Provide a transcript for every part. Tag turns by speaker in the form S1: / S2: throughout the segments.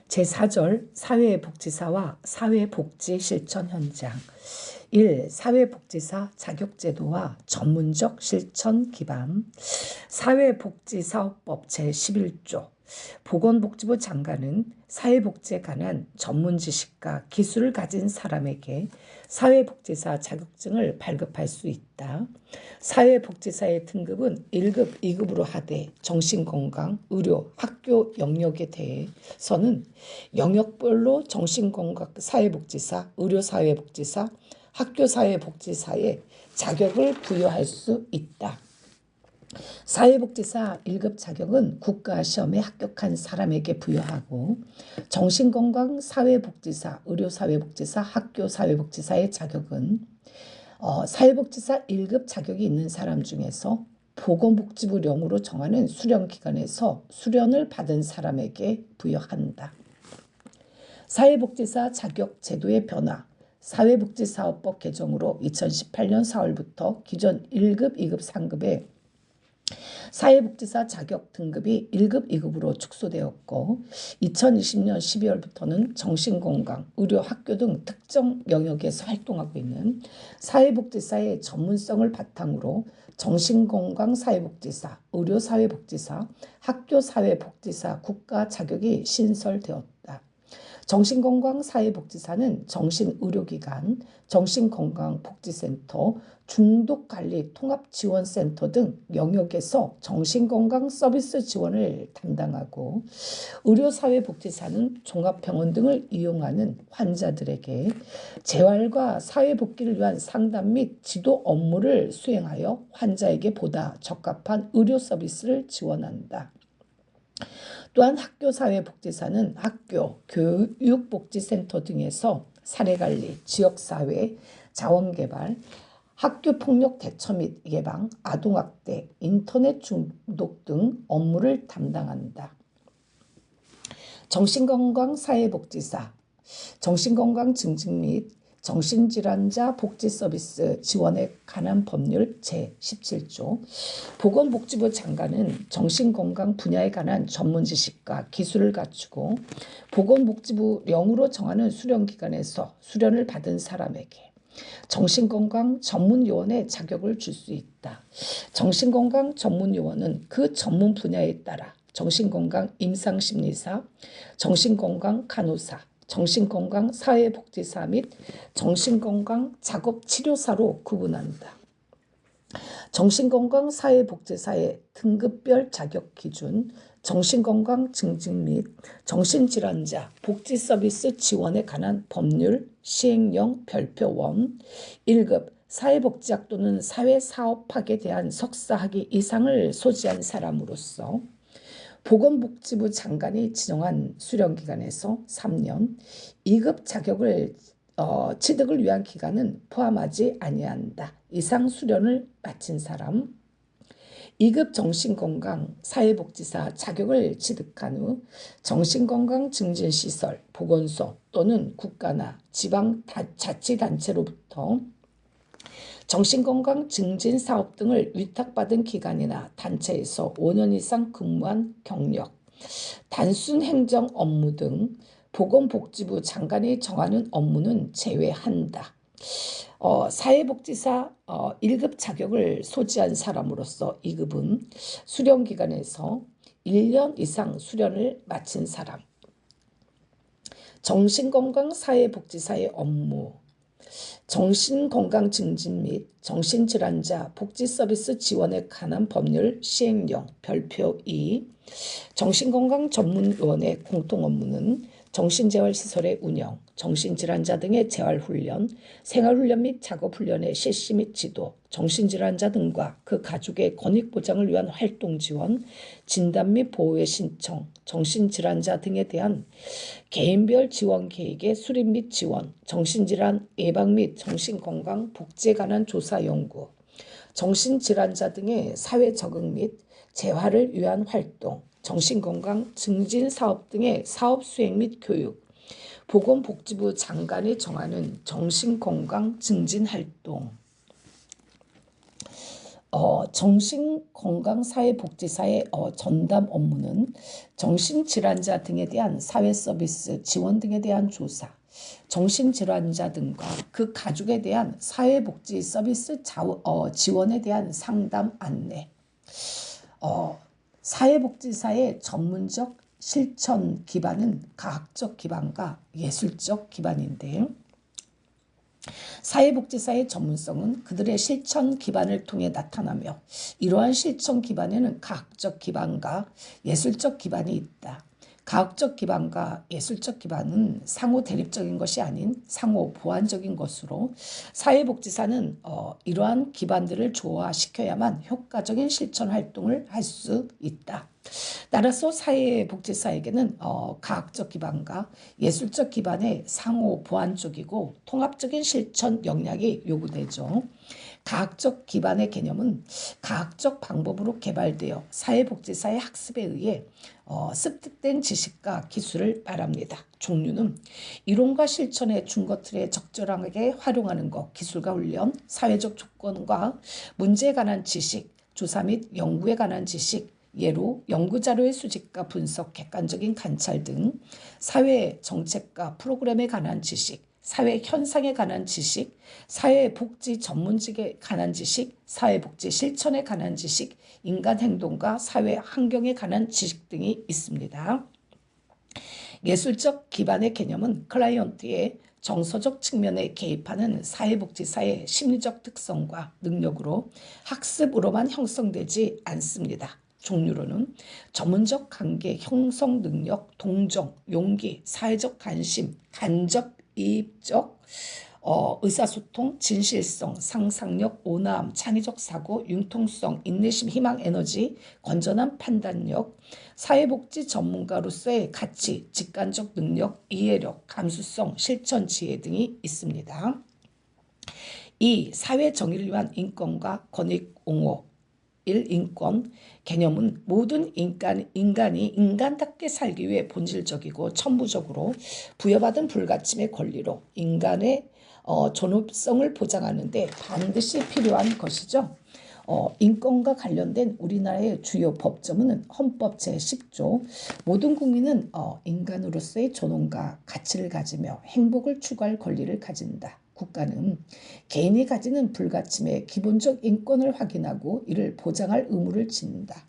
S1: 제4절 사회복지사와 사회복지실천 현장 1. 사회복지사 자격제도와 전문적 실천 기반 사회복지사업법 제11조 보건복지부 장관은 사회복지에 관한 전문 지식과 기술을 가진 사람에게 사회복지사 자격증을 발급할 수 있다. 사회복지사의 등급은 1급, 2급으로 하되 정신건강, 의료, 학교 영역에 대해서는 영역별로 정신건강 사회복지사, 의료사회복지사, 학교사회복지사의 자격을 부여할 수 있다. 사회복지사 1급 자격은 국가시험에 합격한 사람에게 부여하고 정신건강 사회복지사, 의료사회복지사, 학교사회복지사의 자격은 사회복지사 1급 자격이 있는 사람 중에서 보건복지부령으로 정하는 수련기관에서 수련을 받은 사람에게 부여한다. 사회복지사 자격 제도의 변화 사회복지사업법 개정으로 2018년 4월부터 기존 1급, 2급, 3급의 사회복지사 자격 등급이 1급, 2급으로 축소되었고 2020년 12월부터는 정신건강, 의료, 학교 등 특정 영역에서 활동하고 있는 사회복지사의 전문성을 바탕으로 정신건강 사회복지사, 의료 사회복지사, 학교 사회복지사 국가 자격이 신설되었다. 정신건강 사회복지사는 정신의료기관, 정신건강복지센터, 중독관리 통합지원센터 등 영역에서 정신건강 서비스 지원을 담당하고 의료사회복지사는 종합병원 등을 이용하는 환자들에게 재활과 사회복귀를 위한 상담 및 지도 업무를 수행하여 환자에게 보다 적합한 의료 서비스를 지원한다. 또한 학교사회복지사는 학교, 교육복지센터 등에서 사례관리, 지역사회, 자원개발, 학교폭력 대처 및 예방, 아동학대, 인터넷 중독 등 업무를 담당한다. 정신건강사회복지사, 정신건강 증진 및 정신질환자 복지 서비스 지원에 관한 법률 제17조 보건복지부 장관은 정신건강 분야에 관한 전문 지식과 기술을 갖추고 보건복지부령으로 정하는 수련기관에서 수련을 받은 사람에게 정신건강 전문요원의 자격을 줄 수 있다. 정신건강 전문요원은 그 전문 분야에 따라 정신건강 임상심리사, 정신건강 간호사, 정신건강 사회복지사 및 정신건강 작업치료사로 구분한다. 정신건강 사회복지사의 등급별 자격 기준, 정신건강 증진 및 정신질환자 복지서비스 지원에 관한 법률 시행령 별표 1, 1급 사회복지학 또는 사회사업학에 대한 석사학위 이상을 소지한 사람으로서 보건복지부 장관이 지정한 수련기관에서 3년, 2급 자격을 취득을 위한 기간은 포함하지 아니한다. 이상 수련을 마친 사람, 2급 정신건강 사회복지사 자격을 취득한 후 정신건강증진시설, 보건소 또는 국가나 지방자치단체로부터 정신건강 증진 사업 등을 위탁받은 기관이나 단체에서 5년 이상 근무한 경력, 단순 행정 업무 등 보건복지부 장관이 정하는 업무는 제외한다. 사회복지사 1급 자격을 소지한 사람으로서 2급은 수련기관에서 1년 이상 수련을 마친 사람, 정신건강 사회복지사의 업무, 정신건강 증진 및 정신질환자 복지서비스 지원에 관한 법률 시행령 별표 2 정신건강 전문요원의 공통 업무는 정신재활시설의 운영, 정신질환자 등의 재활훈련, 생활훈련 및 작업훈련의 실시 및 지도, 정신질환자 등과 그 가족의 권익보장을 위한 활동 지원, 진단 및 보호의 신청, 정신질환자 등에 대한 개인별 지원 계획의 수립 및 지원, 정신질환 예방 및 정신건강 복지에 관한 조사 연구, 정신질환자 등의 사회 적응 및 재활을 위한 활동, 정신건강 증진 사업 등의 사업 수행 및 교육, 보건복지부 장관이 정하는 정신건강 증진 활동, 정신건강사회복지사의 전담 업무는 정신질환자 등에 대한 사회 서비스 지원 등에 대한 조사, 정신질환자 등과 그 가족에 대한 사회복지 서비스 지원에 대한 상담 안내, 사회복지사의 전문적 실천 기반은 과학적 기반과 예술적 기반인데 사회복지사의 전문성은 그들의 실천 기반을 통해 나타나며 이러한 실천 기반에는 과학적 기반과 예술적 기반이 있다. 과학적 기반과 예술적 기반은 상호 대립적인 것이 아닌 상호 보완적인 것으로 사회복지사는 이러한 기반들을 조화시켜야만 효과적인 실천 활동을 할 수 있다. 따라서 사회복지사에게는 과학적 기반과 예술적 기반의 상호 보완적이고 통합적인 실천 역량이 요구되죠. 과학적 기반의 개념은 과학적 방법으로 개발되어 사회복지사의 학습에 의해 습득된 지식과 기술을 말합니다. 종류는 이론과 실천의 중거틀에 적절하게 활용하는 것, 기술과 훈련, 사회적 조건과 문제에 관한 지식, 조사 및 연구에 관한 지식, 예로 연구자료의 수집과 분석, 객관적인 관찰 등 사회 정책과 프로그램에 관한 지식, 사회 현상에 관한 지식, 사회복지 전문직에 관한 지식, 사회복지 실천에 관한 지식, 인간 행동과 사회 환경에 관한 지식 등이 있습니다. 예술적 기반의 개념은 클라이언트의 정서적 측면에 개입하는 사회복지사의 심리적 특성과 능력으로 학습으로만 형성되지 않습니다. 종류로는 전문적 관계 형성 능력, 동정, 용기, 사회적 관심, 간접 이입적 의사소통, 진실성, 상상력, 온화함, 창의적 사고, 융통성, 인내심, 희망, 에너지, 건전한 판단력, 사회복지 전문가로서의 가치, 직관적 능력, 이해력, 감수성, 실천 지혜 등이 있습니다. 이 사회 정의를 위한 인권과 권익 옹호, 인권 개념은 모든 인간이 인간답게 살기 위해 본질적이고 천부적으로 부여받은 불가침의 권리로 인간의 존엄성을 보장하는 데 반드시 필요한 것이죠. 인권과 관련된 우리나라의 주요 법조문은 헌법 제10조 모든 국민은 인간으로서의 존엄과 가치를 가지며 행복을 추구할 권리를 가진다. 국가는 개인이 가지는 불가침의 기본적 인권을 확인하고 이를 보장할 의무를 짓는다.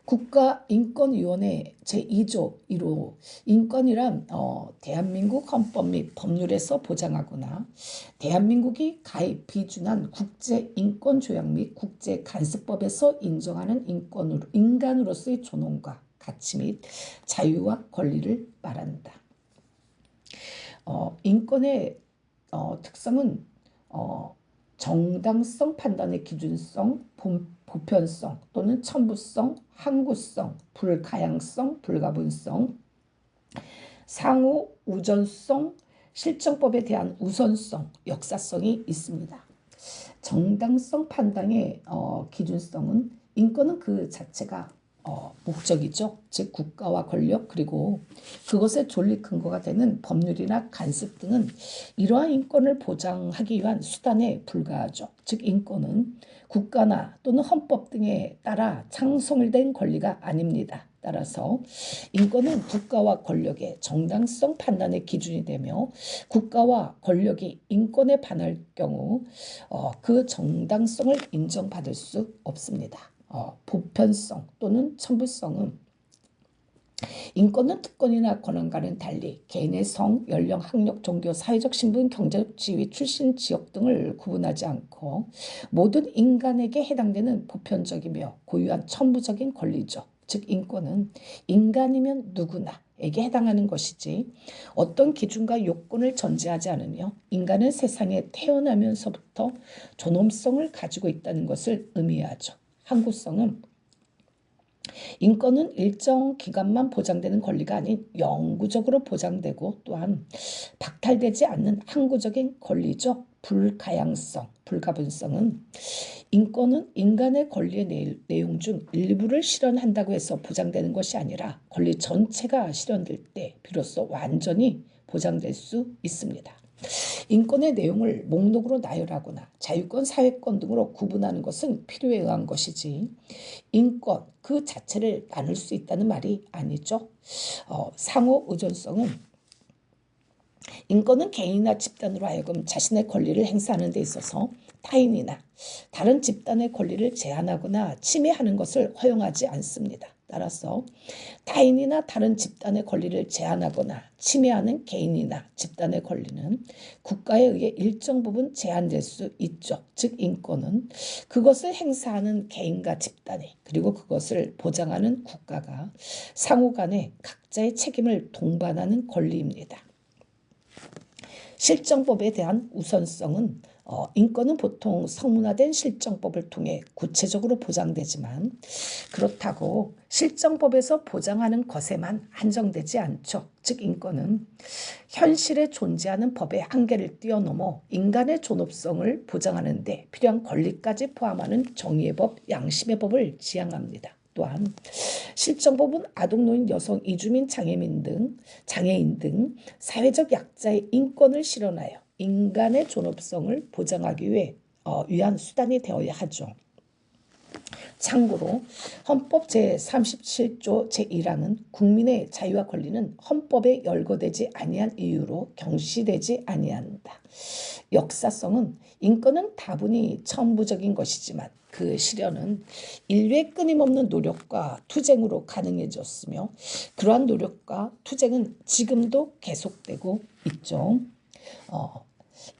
S1: 국가인권위원회 제2조 1호 인권이란 대한민국 헌법 및 법률에서 보장하거나 대한민국이 가입 비준한 국제인권조약 및 국제간섭법에서 인정하는 인간으로서의 존엄과 가치 및 자유와 권리를 말한다. 인권의 특성은 정당성 판단의 기준성, 보편성 또는 첨부성, 항구성, 불가향성, 불가분성, 상호 우전성, 실정법에 대한 우선성, 역사성이 있습니다. 정당성 판단의 기준성은 인권은 그 자체가 목적이죠. 즉 국가와 권력 그리고 그것의 존립 근거가 되는 법률이나 간섭 등은 이러한 인권을 보장하기 위한 수단에 불과하죠. 즉 인권은 국가나 또는 헌법 등에 따라 창설된 권리가 아닙니다. 따라서 인권은 국가와 권력의 정당성 판단의 기준이 되며 국가와 권력이 인권에 반할 경우 그 정당성을 인정받을 수 없습니다. 보편성 또는 첨부성은 인권은 특권이나 권한과는 달리 개인의 성, 연령, 학력, 종교, 사회적 신분, 경제적 지위, 출신 지역 등을 구분하지 않고 모든 인간에게 해당되는 보편적이며 고유한 천부적인 권리죠. 즉 인권은 인간이면 누구나에게 해당하는 것이지 어떤 기준과 요건을 전제하지 않으며 인간은 세상에 태어나면서부터 존엄성을 가지고 있다는 것을 의미하죠. 항구성은 인권은 일정 기간만 보장되는 권리가 아닌 영구적으로 보장되고 또한 박탈되지 않는 항구적인 권리죠. 불가향성, 불가분성은 인권은 인간의 권리의 내용 중 일부를 실현한다고 해서 보장되는 것이 아니라 권리 전체가 실현될 때 비로소 완전히 보장될 수 있습니다. 인권의 내용을 목록으로 나열하거나 자유권, 사회권 등으로 구분하는 것은 필요에 의한 것이지 인권 그 자체를 나눌 수 있다는 말이 아니죠. 상호 의존성은 인권은 개인이나 집단으로 하여금 자신의 권리를 행사하는 데 있어서 타인이나 다른 집단의 권리를 제한하거나 침해하는 것을 허용하지 않습니다. 따라서 타인이나 다른 집단의 권리를 제한하거나 침해하는 개인이나 집단의 권리는 국가에 의해 일정 부분 제한될 수 있죠. 즉 인권은 그것을 행사하는 개인과 집단이 그리고 그것을 보장하는 국가가 상호 간에 각자의 책임을 동반하는 권리입니다. 실정법에 대한 우선성은 인권은 보통 성문화된 실정법을 통해 구체적으로 보장되지만 그렇다고 실정법에서 보장하는 것에만 한정되지 않죠. 즉 인권은 현실에 존재하는 법의 한계를 뛰어넘어 인간의 존엄성을 보장하는 데 필요한 권리까지 포함하는 정의의 법, 양심의 법을 지향합니다. 또한 실정법은 아동, 노인, 여성, 이주민, 장애인 등 사회적 약자의 인권을 실현하여 인간의 존엄성을 보장하기 위한 수단이 되어야 하죠. 참고로 헌법 제37조 제1항은 국민의 자유와 권리는 헌법에 열거되지 아니한 이유로 경시되지 아니한다. 역사성은 인권은 다분히 천부적인 것이지만 그 실현은 인류의 끊임없는 노력과 투쟁으로 가능해졌으며 그러한 노력과 투쟁은 지금도 계속되고 있죠.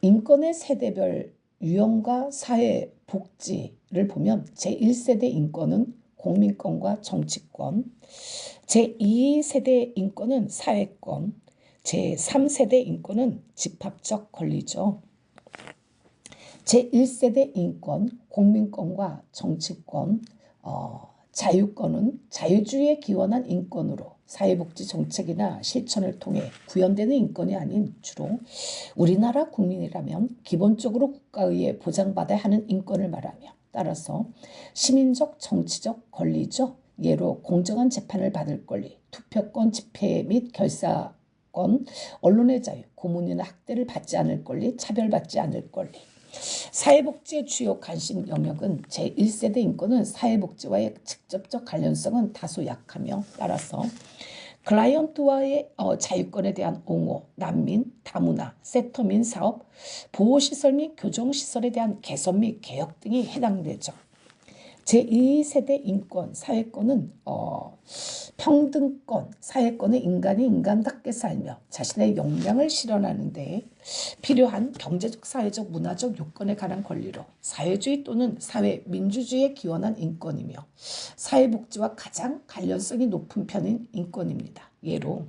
S1: 인권의 세대별 유형과 사회 복지를 보면 제1세대 인권은 공민권과 정치권, 제2세대 인권은 사회권, 제3세대 인권은 집합적 권리죠. 제1세대 인권, 공민권과 정치권, 자유권은 자유주의에 기원한 인권으로 사회복지 정책이나 실천을 통해 구현되는 인권이 아닌 주로 우리나라 국민이라면 기본적으로 국가에 의해 보장받아야 하는 인권을 말하며 따라서 시민적 정치적 권리죠. 예로 공정한 재판을 받을 권리, 투표권, 집회 및 결사권, 언론의 자유, 고문이나 학대를 받지 않을 권리, 차별받지 않을 권리. 사회복지의 주요 관심 영역은 제1세대 인권은 사회복지와의 직접적 관련성은 다소 약하며 따라서 클라이언트와의 자유권에 대한 옹호, 난민, 다문화, 세터민 사업, 보호시설 및 교정시설에 대한 개선 및 개혁 등이 해당되죠. 제2세대 인권, 사회권은 평등권, 사회권은 인간이 인간답게 살며 자신의 역량을 실현하는 데 필요한 경제적, 사회적, 문화적 요건에 관한 권리로 사회주의 또는 사회민주주의에 기원한 인권이며 사회복지와 가장 관련성이 높은 편인 인권입니다. 예로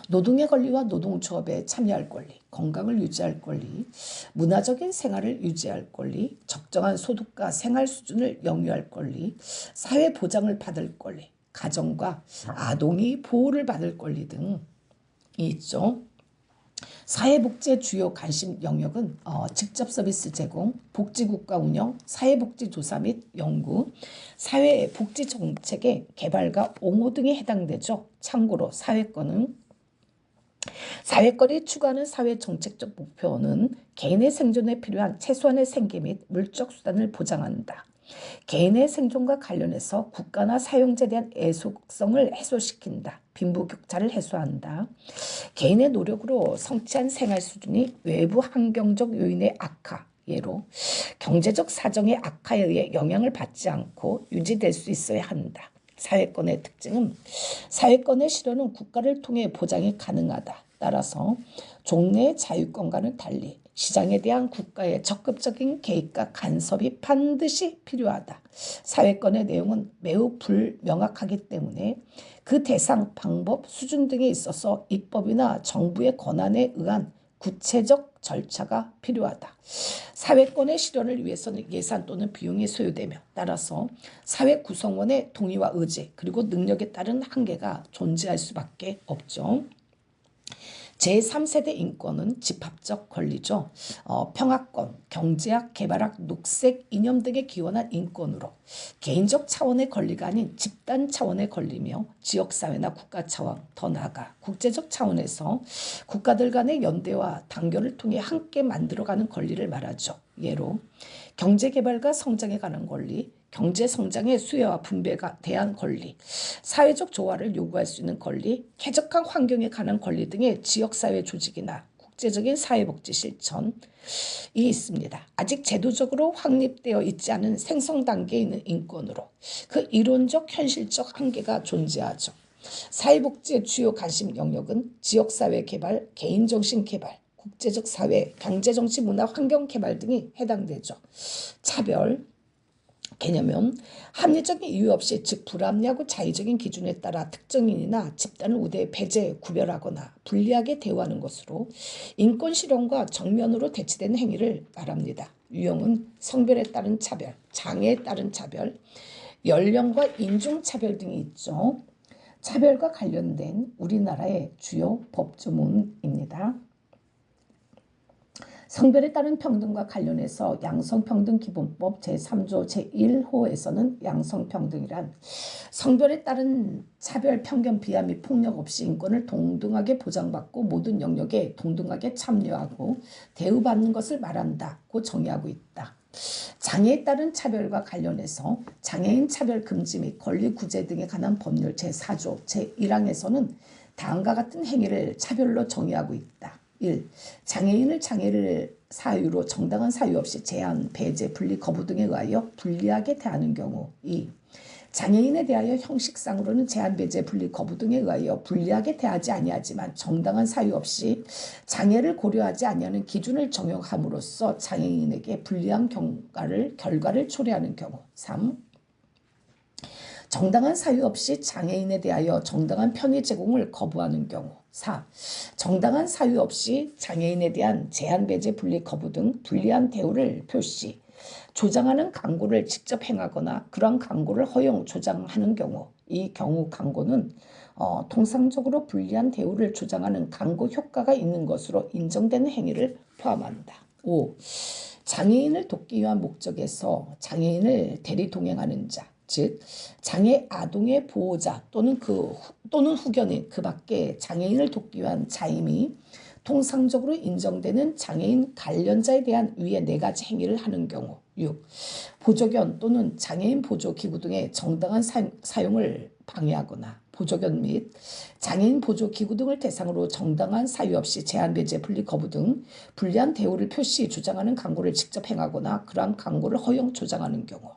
S1: 노동의 권리와 노동조합에 참여할 권리, 건강을 유지할 권리, 문화적인 생활을 유지할 권리, 적정한 소득과 생활 수준을 영유할 권리, 사회 보장을 받을 권리, 가정과 아동이 보호를 받을 권리 등이 있죠. 사회복지의 주요 관심 영역은 직접 서비스 제공, 복지국가 운영, 사회복지조사 및 연구, 사회복지 정책의 개발과 옹호 등에 해당되죠. 참고로 사회권이 추구하는 사회정책적 목표는 개인의 생존에 필요한 최소한의 생계 및 물적 수단을 보장한다. 개인의 생존과 관련해서 국가나 사용자에 대한 애속성을 해소시킨다. 빈부격차를 해소한다. 개인의 노력으로 성취한 생활 수준이 외부 환경적 요인의 악화, 예로 경제적 사정의 악화에 의해 영향을 받지 않고 유지될 수 있어야 한다. 사회권의 특징은 사회권의 실현은 국가를 통해 보장이 가능하다. 따라서 종래의 자유권과는 달리 시장에 대한 국가의 적극적인 개입과 간섭이 반드시 필요하다. 사회권의 내용은 매우 불명확하기 때문에 그 대상, 방법, 수준 등에 있어서 입법이나 정부의 권한에 의한 구체적 절차가 필요하다. 사회권의 실현을 위해서는 예산 또는 비용이 소요되며 따라서 사회 구성원의 동의와 의지 그리고 능력에 따른 한계가 존재할 수밖에 없죠. 제3세대 인권은 집합적 권리죠. 평화권, 경제학, 개발학, 녹색 이념 등에 기원한 인권으로 개인적 차원의 권리가 아닌 집단 차원의 권리며 지역사회나 국가 차원, 더 나아가 국제적 차원에서 국가들 간의 연대와 단결을 통해 함께 만들어가는 권리를 말하죠. 예로 경제개발과 성장에 관한 권리, 경제성장의 수혜와 분배에 대한 권리, 사회적 조화를 요구할 수 있는 권리, 쾌적한 환경에 관한 권리 등의 지역사회 조직이나 국제적인 사회복지 실천이 있습니다. 아직 제도적으로 확립되어 있지 않은 생성 단계에 있는 인권으로 그 이론적 현실적 한계가 존재하죠. 사회복지의 주요 관심 영역은 지역사회 개발, 개인정신 개발, 국제적 사회, 경제정치, 문화, 환경 개발 등이 해당되죠. 차별 개념은 합리적인 이유 없이 즉 불합리하고 자의적인 기준에 따라 특정인이나 집단을 우대해 배제, 구별하거나 불리하게 대우하는 것으로 인권 실현과 정면으로 대치되는 행위를 말합니다. 유형은 성별에 따른 차별, 장애에 따른 차별, 연령과 인종차별 등이 있죠. 차별과 관련된 우리나라의 주요 법조문입니다. 성별에 따른 평등과 관련해서 양성평등기본법 제3조 제1호에서는 양성평등이란 성별에 따른 차별, 편견, 비하 및 폭력 없이 인권을 동등하게 보장받고 모든 영역에 동등하게 참여하고 대우받는 것을 말한다고 정의하고 있다. 장애에 따른 차별과 관련해서 장애인 차별 금지 및 권리 구제 등에 관한 법률 제4조 제1항에서는 다음과 같은 행위를 차별로 정의하고 있다. 1. 장애인을 장애를 사유로 정당한 사유 없이 제한, 배제, 분리, 거부 등에 의하여 불리하게 대하는 경우. 2. 장애인에 대하여 형식상으로는 제한, 배제, 분리, 거부 등에 의하여 불리하게 대하지 아니하지만 정당한 사유 없이 장애를 고려하지 아니하는 기준을 적용함으로써 장애인에게 불리한 결과를 초래하는 경우. 3. 정당한 사유 없이 장애인에 대하여 정당한 편의 제공을 거부하는 경우. 4. 정당한 사유 없이 장애인에 대한 제한, 배제, 분리, 거부 등 불리한 대우를 표시, 조장하는 광고를 직접 행하거나 그러한 광고를 허용, 조장하는 경우. 이 경우 광고는 통상적으로 불리한 대우를 조장하는 광고 효과가 있는 것으로 인정되는 행위를 포함한다. 5. 장애인을 돕기 위한 목적에서 장애인을 대리 동행하는 자, 즉 장애 아동의 보호자 또는 후견인, 그 밖에 장애인을 돕기 위한 자임이 통상적으로 인정되는 장애인 관련자에 대한 위의 4가지 행위를 하는 경우. 6. 보조견 또는 장애인 보조기구 등의 정당한 사용을 방해하거나 보조견 및 장애인 보조기구 등을 대상으로 정당한 사유 없이 제한, 배제, 분리, 거부 등 불리한 대우를 표시, 주장하는 광고를 직접 행하거나 그러한 광고를 허용, 조장하는 경우.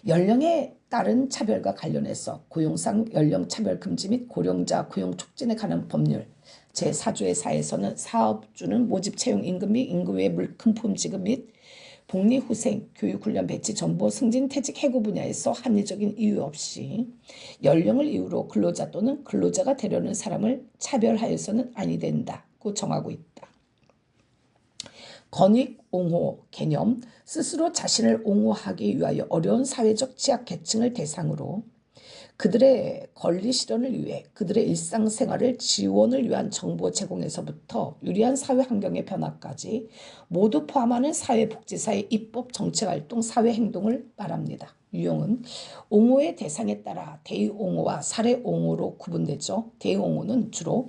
S1: 연령에 따른 차별과 관련해서 고용상 연령차별 금지 및 고령자 고용 촉진에 관한 법률 제4조의 4에서는 사업주는 모집 채용 임금 및 임금 외 물품품 지급 및 복리후생, 교육훈련, 배치, 정보, 승진, 퇴직, 해고 분야에서 합리적인 이유 없이 연령을 이유로 근로자 또는 근로자가 되려는 사람을 차별하여서는 아니 된다고 정하고 있다. 권익 옹호 개념, 스스로 자신을 옹호하기 위하여 어려운 사회적 취약계층을 대상으로 그들의 권리 실현을 위해 그들의 일상생활을 지원을 위한 정보 제공에서부터 유리한 사회 환경의 변화까지 모두 포함하는 사회복지사의 입법, 정책활동, 사회행동을 말합니다. 유형은 옹호의 대상에 따라 대의옹호와 사례옹호로 구분되죠. 대의옹호는 주로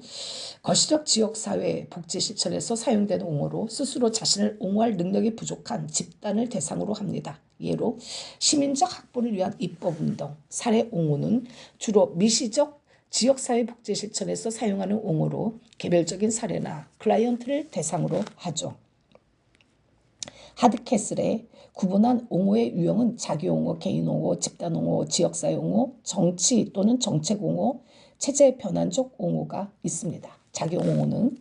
S1: 거시적 지역사회 복지실천에서 사용되는 옹호로 스스로 자신을 옹호할 능력이 부족한 집단을 대상으로 합니다. 예로 시민적 학벌을 위한 입법운동, 사례옹호는 주로 미시적 지역사회 복지실천에서 사용하는 옹호로 개별적인 사례나 클라이언트를 대상으로 하죠. 하드캐슬의 구분한 옹호의 유형은 자기옹호, 개인옹호, 집단옹호, 지역사회옹호, 정치 또는 정책옹호, 체제 변환적 옹호가 있습니다. 자기옹호는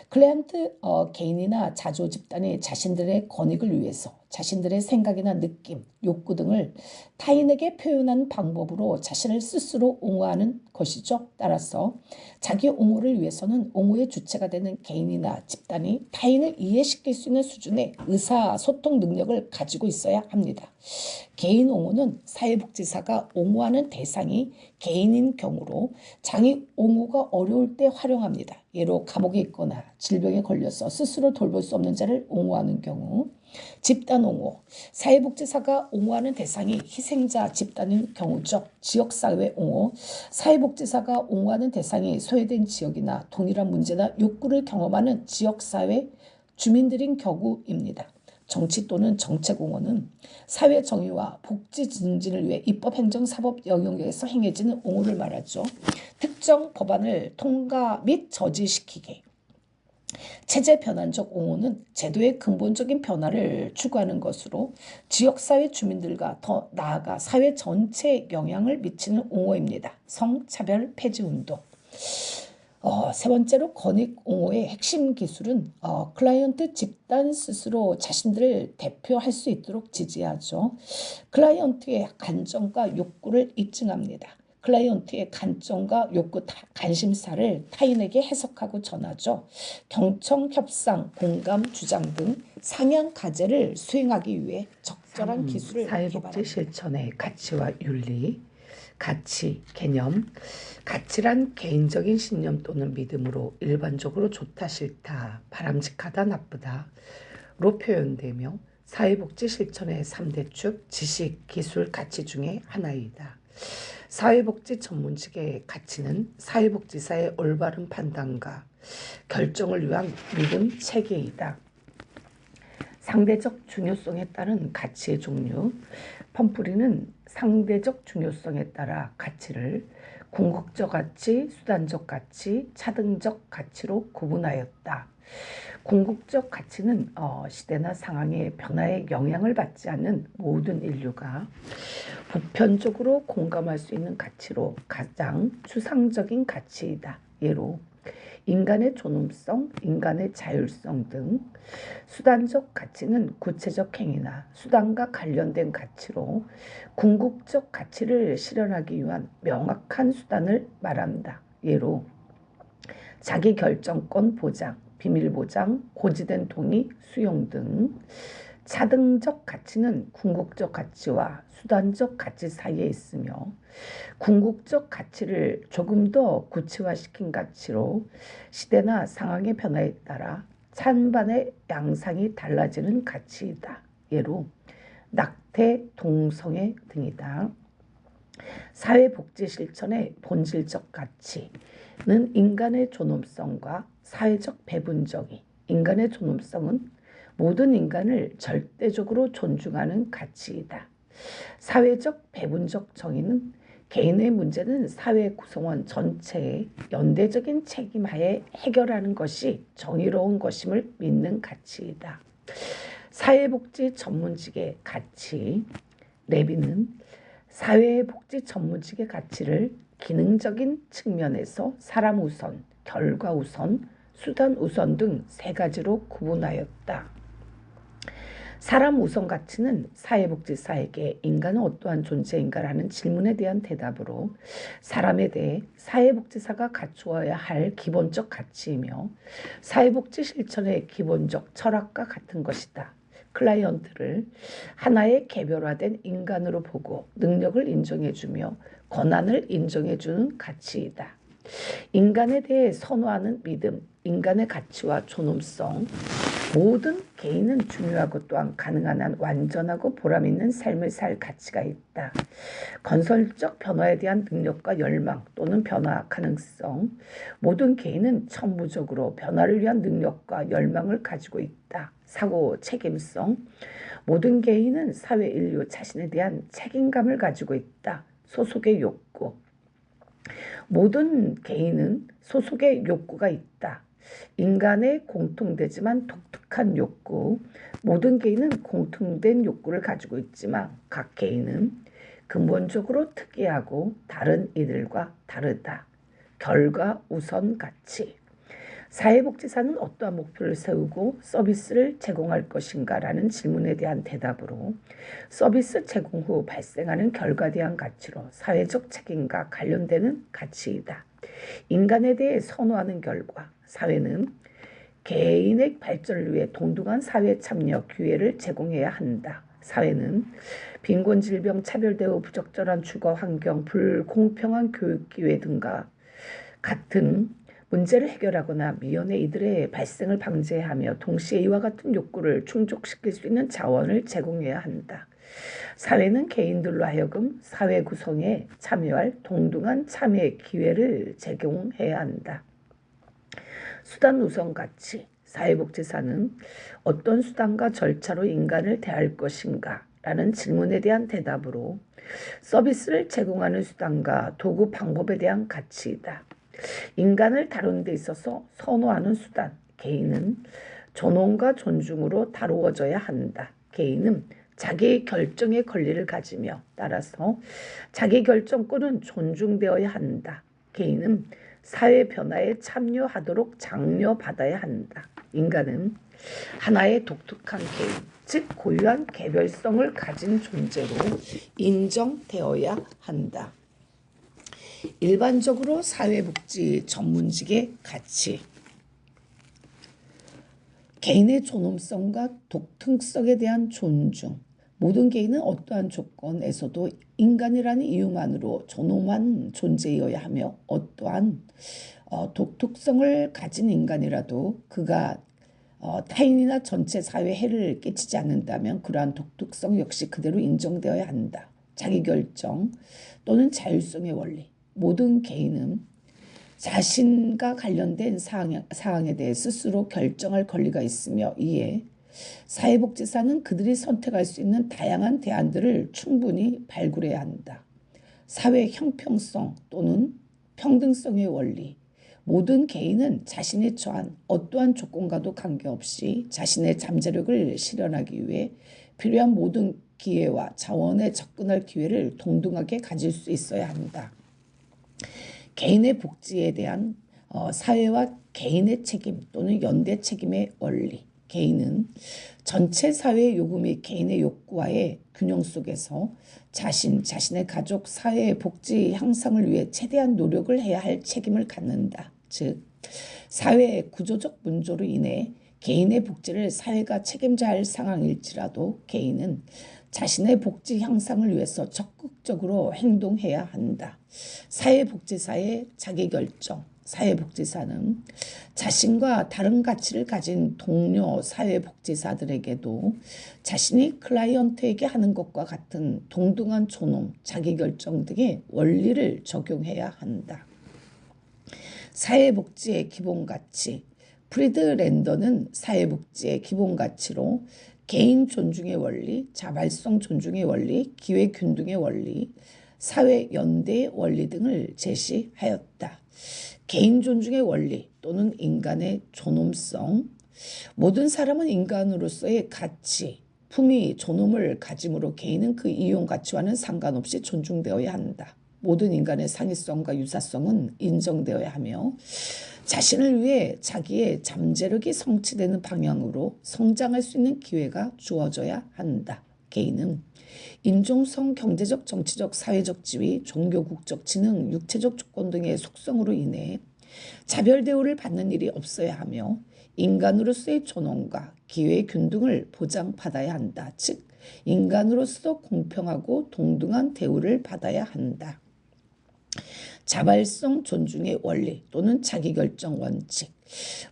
S1: 클라이언트 개인이나 자조 집단이 자신들의 권익을 위해서 자신들의 생각이나 느낌, 욕구 등을 타인에게 표현하는 방법으로 자신을 스스로 옹호하는 것이죠. 따라서 자기 옹호를 위해서는 옹호의 주체가 되는 개인이나 집단이 타인을 이해시킬 수 있는 수준의 의사소통 능력을 가지고 있어야 합니다. 개인 옹호는 사회복지사가 옹호하는 대상이 개인인 경우로 자기 옹호가 어려울 때 활용합니다. 예로 감옥에 있거나 질병에 걸려서 스스로 돌볼 수 없는 자를 옹호하는 경우, 집단 옹호, 사회복지사가 옹호하는 대상이 희생자 집단인 경우죠. 지역사회 옹호, 사회복지사가 옹호하는 대상이 소외된 지역이나 동일한 문제나 욕구를 경험하는 지역사회 주민들인 경우입니다. 정치 또는 정책 옹호는 사회 정의와 복지 증진을 위해 입법, 행정, 사법 영역에서 행해지는 옹호를 말하죠. 특정 법안을 통과 및 저지시키기. 체제 변환적 옹호는 제도의 근본적인 변화를 추구하는 것으로 지역사회 주민들과 더 나아가 사회 전체에 영향을 미치는 옹호입니다. 성차별 폐지 운동. 세 번째로 권익 옹호의 핵심 기술은 클라이언트 집단 스스로 자신들을 대표할 수 있도록 지지하죠. 클라이언트의 간정과 욕구를 입증합니다. 클라이언트의 관점과 욕구, 관심사를 타인에게 해석하고 전하죠. 경청, 협상, 공감, 주장 등 상향 과제를 수행하기 위해 적절한 기술을
S2: 사회복지 실천의 가치와 윤리. 가치, 개념. 가치란 개인적인 신념 또는 믿음으로 일반적으로 좋다, 싫다, 바람직하다, 나쁘다로 표현되며 사회복지 실천의 3대 축, 지식, 기술, 가치 중에 하나이다. 사회복지 전문직의 가치는 사회복지사의 올바른 판단과 결정을 위한 믿음, 체계이다. 상대적 중요성에 따른 가치의 종류. 펌프리는 상대적 중요성에 따라 가치를 궁극적 가치, 수단적 가치, 차등적 가치로 구분하였다. 궁극적 가치는 시대나 상황의 변화에 영향을 받지 않는 모든 인류가 보편적으로 공감할 수 있는 가치로 가장 추상적인 가치이다. 예로 인간의 존엄성, 인간의 자율성 등. 수단적 가치는 구체적 행위나 수단과 관련된 가치로 궁극적 가치를 실현하기 위한 명확한 수단을 말한다. 예로 자기결정권 보장, 비밀 보장, 고지된 동의, 수용 등. 차등적 가치는 궁극적 가치와 수단적 가치 사이에 있으며 궁극적 가치를 조금 더 구체화시킨 가치로 시대나 상황의 변화에 따라 찬반의 양상이 달라지는 가치이다. 예로 낙태, 동성애 등이다. 사회복지 실천의 본질적 가치는 인간의 존엄성과 사회적 배분정의. 인간의 존엄성은 모든 인간을 절대적으로 존중하는 가치이다. 사회적 배분적 정의는 개인의 문제는 사회 구성원 전체의 연대적인 책임하에 해결하는 것이 정의로운 것임을 믿는 가치이다. 사회복지 전문직의 가치. 레비는 사회복지 전문직의 가치를 기능적인 측면에서 사람 우선, 결과 우선, 수단 우선 등 세 가지로 구분하였다. 사람 우선 가치는 사회복지사에게 인간은 어떠한 존재인가라는 질문에 대한 대답으로 사람에 대해 사회복지사가 갖추어야 할 기본적 가치이며 사회복지 실천의 기본적 철학과 같은 것이다. 클라이언트를 하나의 개별화된 인간으로 보고 능력을 인정해주며 권한을 인정해주는 가치이다. 인간에 대해 선호하는 믿음, 인간의 가치와 존엄성. 모든 개인은 중요하고 또한 가능한 한 완전하고 보람있는 삶을 살 가치가 있다. 건설적 변화에 대한 능력과 열망 또는 변화 가능성. 모든 개인은 천부적으로 변화를 위한 능력과 열망을 가지고 있다. 사고 책임성. 모든 개인은 사회 인류 자신에 대한 책임감을 가지고 있다. 소속의 욕구. 모든 개인은 소속의 욕구가 있다. 인간의 공통되지만 독특한 욕구. 모든 개인은 공통된 욕구를 가지고 있지만 각 개인은 근본적으로 특이하고 다른 이들과 다르다. 결과 우선 가치. 사회복지사는 어떠한 목표를 세우고 서비스를 제공할 것인가 라는 질문에 대한 대답으로 서비스 제공 후 발생하는 결과에 대한 가치로 사회적 책임과 관련되는 가치이다. 인간에 대해 선호하는 결과 사회는 개인의 발전을 위해 동등한 사회 참여 기회를 제공해야 한다. 사회는 빈곤, 질병, 차별대우, 부적절한 주거 환경, 불공평한 교육 기회 등과 같은 문제를 해결하거나 미연에 이들의 발생을 방지하며 동시에 이와 같은 욕구를 충족시킬 수 있는 자원을 제공해야 한다. 사회는 개인들로 하여금 사회 구성에 참여할 동등한 참여 기회를 제공해야 한다. 수단 우선 가치. 사회복지사는 어떤 수단과 절차로 인간을 대할 것인가 라는 질문에 대한 대답으로 서비스를 제공하는 수단과 도구 방법에 대한 가치이다. 인간을 다루는 데 있어서 선호하는 수단. 개인은 존엄과 존중으로 다루어져야 한다. 개인은 자기의 결정의 권리를 가지며 따라서 자기 결정권은 존중되어야 한다. 개인은 사회 변화에 참여하도록 장려받아야 한다. 인간은 하나의 독특한 개인, 즉 고유한 개별성을 가진 존재로 인정되어야 한다. 일반적으로 사회복지 전문직의 가치. 개인의 존엄성과 독특성에 대한 존중. 모든 개인은 어떠한 조건에서도 인간이라는 이유만으로 존엄한 존재여야 하며 어떠한 독특성을 가진 인간이라도 그가 타인이나 전체 사회에 해를 끼치지 않는다면 그러한 독특성 역시 그대로 인정되어야 한다. 자기결정 또는 자율성의 원리. 모든 개인은 자신과 관련된 사항에 대해 스스로 결정할 권리가 있으며 이에 사회복지사는 그들이 선택할 수 있는 다양한 대안들을 충분히 발굴해야 한다. 사회 형평성 또는 평등성의 원리. 모든 개인은 자신이 처한 어떠한 조건과도 관계없이 자신의 잠재력을 실현하기 위해 필요한 모든 기회와 자원에 접근할 기회를 동등하게 가질 수 있어야 한다. 개인의 복지에 대한 사회와 개인의 책임 또는 연대 책임의 원리. 개인은 전체 사회의 요구 및 개인의 욕구와의 균형 속에서 자신의 가족, 사회의 복지 향상을 위해 최대한 노력을 해야 할 책임을 갖는다. 즉, 사회의 구조적 문제로 인해 개인의 복지를 사회가 책임져야 할 상황일지라도 개인은 자신의 복지 향상을 위해서 적극적으로 행동해야 한다. 사회복지사의 자기결정. 사회복지사는 자신과 다른 가치를 가진 동료 사회복지사들에게도 자신이 클라이언트에게 하는 것과 같은 동등한 존엄, 자기결정 등의 원리를 적용해야 한다. 사회복지의 기본가치. 프리드 랜더는 사회복지의 기본가치로 개인 존중의 원리, 자발성 존중의 원리, 기회균등의 원리, 사회 연대의 원리 등을 제시하였다. 개인 존중의 원리 또는 인간의 존엄성. 모든 사람은 인간으로서의 가치, 품위, 존엄을 가짐으로 개인은 그 이용 가치와는 상관없이 존중되어야 한다. 모든 인간의 상위성과 유사성은 인정되어야 하며 자신을 위해 자기의 잠재력이 성취되는 방향으로 성장할 수 있는 기회가 주어져야 한다. 개인은 인종성, 경제적, 정치적, 사회적 지위, 종교, 국적, 지능, 육체적 조건 등의 속성으로 인해 차별 대우를 받는 일이 없어야 하며 인간으로서의 존엄과 기회의 균등을 보장받아야 한다. 즉, 인간으로서 공평하고 동등한 대우를 받아야 한다. 자발성 존중의 원리 또는 자기결정 원칙.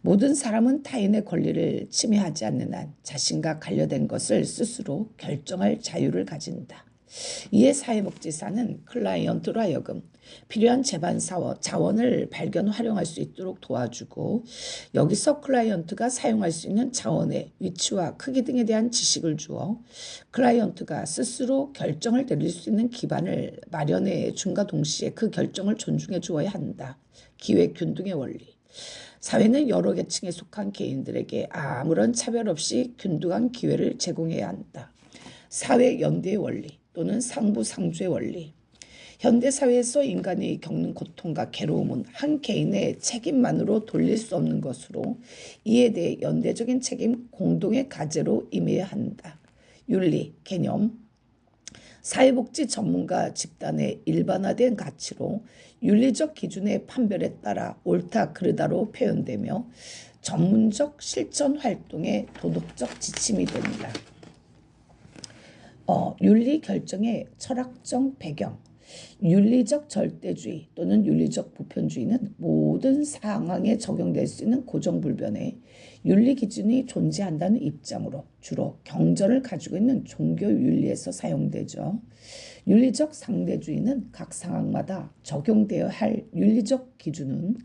S2: 모든 사람은 타인의 권리를 침해하지 않는 한 자신과 관련된 것을 스스로 결정할 자유를 가진다. 이에 사회복지사는 클라이언트로 하여금 필요한 재반 자원을 발견 활용할 수 있도록 도와주고 여기서 클라이언트가 사용할 수 있는 자원의 위치와 크기 등에 대한 지식을 주어 클라이언트가 스스로 결정을 내릴 수 있는 기반을 마련해 준과 동시에 그 결정을 존중해 주어야 한다. 기회균등의 원리. 사회는 여러 계층에 속한 개인들에게 아무런 차별 없이 균등한 기회를 제공해야 한다. 사회 연대의 원리 또는 상부상조의 원리. 현대사회에서 인간이 겪는 고통과 괴로움은 한 개인의 책임만으로 돌릴 수 없는 것으로 이에 대해 연대적인 책임 공동의 과제로 임해야 한다. 윤리, 개념, 사회복지 전문가 집단의 일반화된 가치로 윤리적 기준의 판별에 따라 옳다 그르다로 표현되며 전문적 실천 활동의 도덕적 지침이 됩니다. 윤리 결정의 철학적 배경. 윤리적 절대주의 또는 윤리적 보편주의는 모든 상황에 적용될 수 있는 고정불변의 윤리 기준이 존재한다는 입장으로 주로 경전을 가지고 있는 종교 윤리에서 사용되죠. 윤리적 상대주의는 각 상황마다 적용되어야 할 윤리적 기준은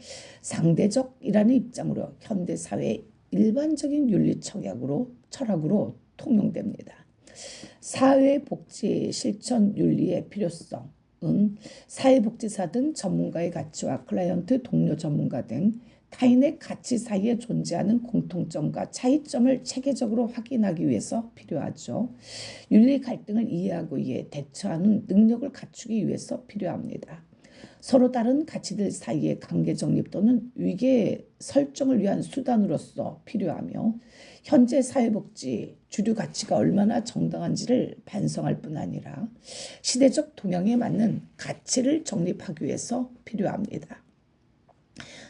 S2: 상대적이라는 입장으로 현대사회의 일반적인 윤리 철학으로 통용됩니다. 사회복지 실천 윤리의 필요성은 사회복지사 등 전문가의 가치와 클라이언트, 동료 전문가 등 타인의 가치 사이에 존재하는 공통점과 차이점을 체계적으로 확인하기 위해서 필요하죠. 윤리 갈등을 이해하고 이에 대처하는 능력을 갖추기 위해서 필요합니다. 서로 다른 가치들 사이의 관계 정립 또는 위계 설정을 위한 수단으로서 필요하며 현재 사회복지 주류 가치가 얼마나 정당한지를 반성할 뿐 아니라 시대적 동향에 맞는 가치를 정립하기 위해서 필요합니다.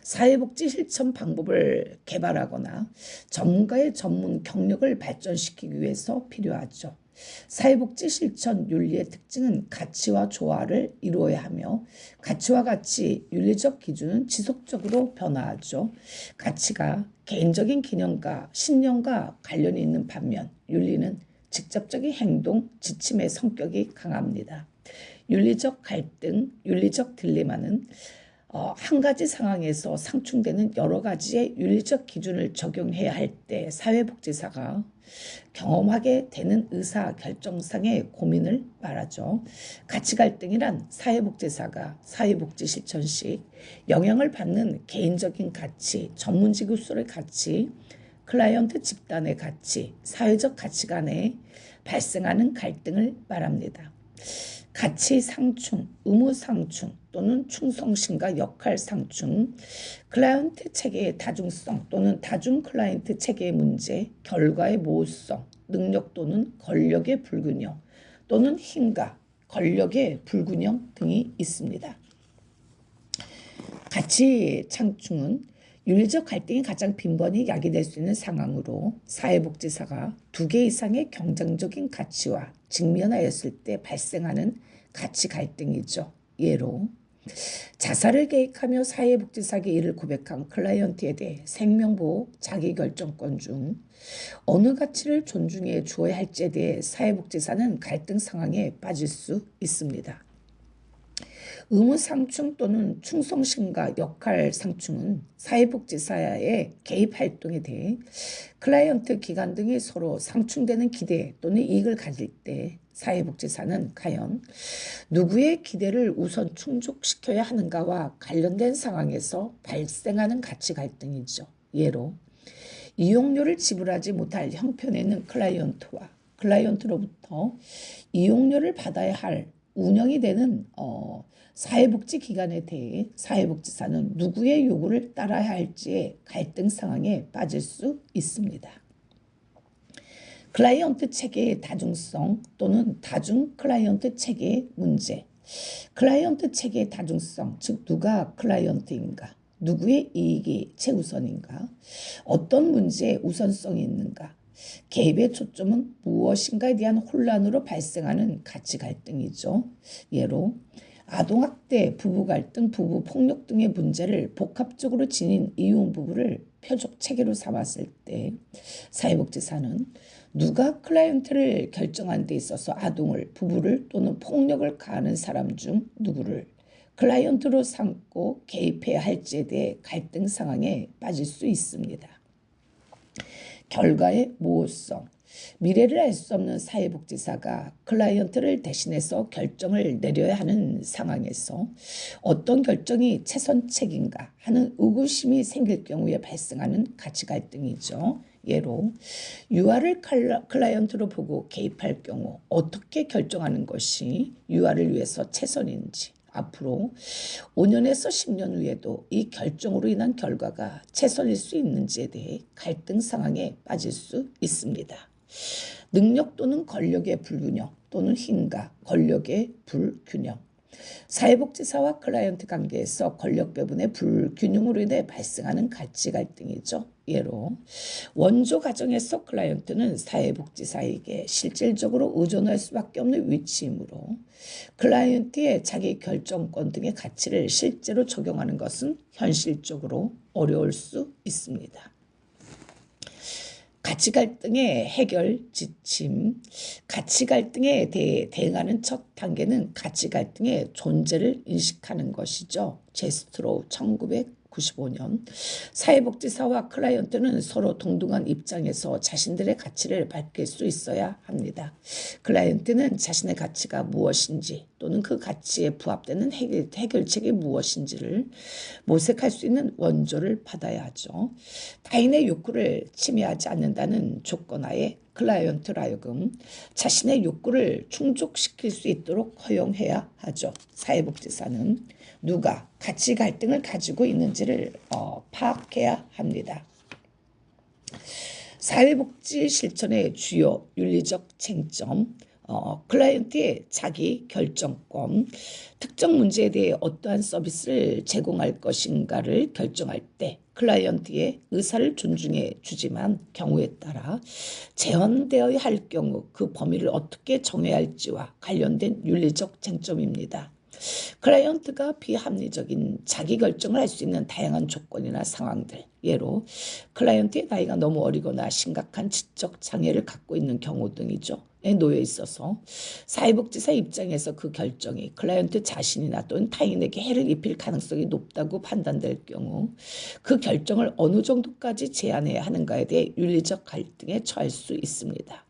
S2: 사회복지 실천 방법을 개발하거나 전문가의 전문 경력을 발전시키기 위해서 필요하죠. 사회복지 실천 윤리의 특징은 가치와 조화를 이루어야 하며 가치와 가치 윤리적 기준은 지속적으로 변화하죠. 가치가 개인적인 기념과 신념과 관련이 있는 반면 윤리는 직접적인 행동, 지침의 성격이 강합니다. 윤리적 갈등, 윤리적 딜레마는 한 가지 상황에서 상충되는 여러 가지의 윤리적 기준을 적용해야 할 때 사회복지사가 경험하게 되는 의사결정상의 고민을 말하죠. 가치 갈등이란 사회복지사가 사회복지 실천 시 영향을 받는 개인적인 가치, 전문지구소의 가치, 클라이언트 집단의 가치, 사회적 가치 간에 발생하는 갈등을 말합니다. 가치 상충, 의무 상충 또는 충성심과 역할 상충, 클라이언트 체계의 다중성 또는 다중 클라이언트 체계의 문제, 결과의 모호성, 능력 또는 권력의 불균형 또는 힘과 권력의 불균형 등이 있습니다. 가치 창충은 윤리적 갈등이 가장 빈번히 야기될 수 있는 상황으로 사회복지사가 2개 이상의 경쟁적인 가치와 직면하였을 때 발생하는 가치 갈등이죠. 예로 자살을 계획하며 사회복지사에게 이를 고백한 클라이언트에 대해 생명보호, 자기결정권 중 어느 가치를 존중해 주어야 할지에 대해 사회복지사는 갈등 상황에 빠질 수 있습니다. 의무 상충 또는 충성심과 역할 상충은 사회복지사의 개입 활동에 대해 클라이언트 기관 등이 서로 상충되는 기대 또는 이익을 가질 때 사회복지사는 과연 누구의 기대를 우선 충족시켜야 하는가와 관련된 상황에서 발생하는 가치 갈등이죠. 예로 이용료를 지불하지 못할 형편에는 클라이언트와 클라이언트로부터 이용료를 받아야 할 운영이 되는 사회복지기관에 대해 사회복지사는 누구의 요구를 따라야 할지의 갈등 상황에 빠질 수 있습니다. 클라이언트 체계의 다중성 또는 다중 클라이언트 체계의 문제. 클라이언트 체계의 다중성, 즉 누가 클라이언트인가, 누구의 이익이 최우선인가, 어떤 문제에 우선성이 있는가, 개입의 초점은 무엇인가에 대한 혼란으로 발생하는 가치 갈등이죠. 예로 아동학대, 부부갈등, 부부폭력 등의 문제를 복합적으로 지닌 이혼 부부를 표적 체계로 삼았을 때 사회복지사는 누가 클라이언트를 결정하는 데 있어서 아동을, 부부를 또는 폭력을 가하는 사람 중 누구를 클라이언트로 삼고 개입해야 할지에 대해 갈등 상황에 빠질 수 있습니다. 결과의 모호성. 미래를 알 수 없는 사회복지사가 클라이언트를 대신해서 결정을 내려야 하는 상황에서 어떤 결정이 최선책인가 하는 의구심이 생길 경우에 발생하는 가치 갈등이죠. 예로 유아를 클라이언트로 보고 개입할 경우 어떻게 결정하는 것이 유아를 위해서 최선인지, 앞으로 5년에서 10년 후에도 이 결정으로 인한 결과가 최선일 수 있는지에 대해 갈등 상황에 빠질 수 있습니다. 능력 또는 권력의 불균형 또는 힘과 권력의 불균형. 사회복지사와 클라이언트 관계에서 권력 배분의 불균형으로 인해 발생하는 가치 갈등이죠. 예로 원조 가정에서 클라이언트는 사회복지사에게 실질적으로 의존할 수밖에 없는 위치이므로 클라이언트의 자기 결정권 등의 가치를 실제로 적용하는 것은 현실적으로 어려울 수 있습니다. 가치 갈등의 해결 지침. 가치 갈등에 대해 대응하는 첫 단계는 가치 갈등의 존재를 인식하는 것이죠. 제스트로우 1995년. 사회복지사와 클라이언트는 서로 동등한 입장에서 자신들의 가치를 밝힐 수 있어야 합니다. 클라이언트는 자신의 가치가 무엇인지 또는 그 가치에 부합되는 해결책이 무엇인지를 모색할 수 있는 원조를 받아야 하죠. 타인의 욕구를 침해하지 않는다는 조건하에 클라이언트로 하여금 자신의 욕구를 충족시킬 수 있도록 허용해야 하죠. 사회복지사는 누가 가치 갈등을 가지고 있는지를 파악해야 합니다. 사회복지 실천의 주요 윤리적 쟁점, 클라이언트의 자기 결정권, 특정 문제에 대해 어떠한 서비스를 제공할 것인가를 결정할 때 클라이언트의 의사를 존중해 주지만 경우에 따라 제한되어야 할 경우 그 범위를 어떻게 정해야 할지와 관련된 윤리적 쟁점입니다. 클라이언트가 비합리적인 자기 결정을 할 수 있는 다양한 조건이나 상황들, 예로 클라이언트의 나이가 너무 어리거나 심각한 지적 장애를 갖고 있는 경우 등이죠. 에 놓여 있어서 사회복지사 입장에서 그 결정이 클라이언트 자신이나 또는 타인에게 해를 입힐 가능성이 높다고 판단될 경우 그 결정을 어느 정도까지 제한해야 하는가에 대해 윤리적 갈등에 처할 수 있습니다.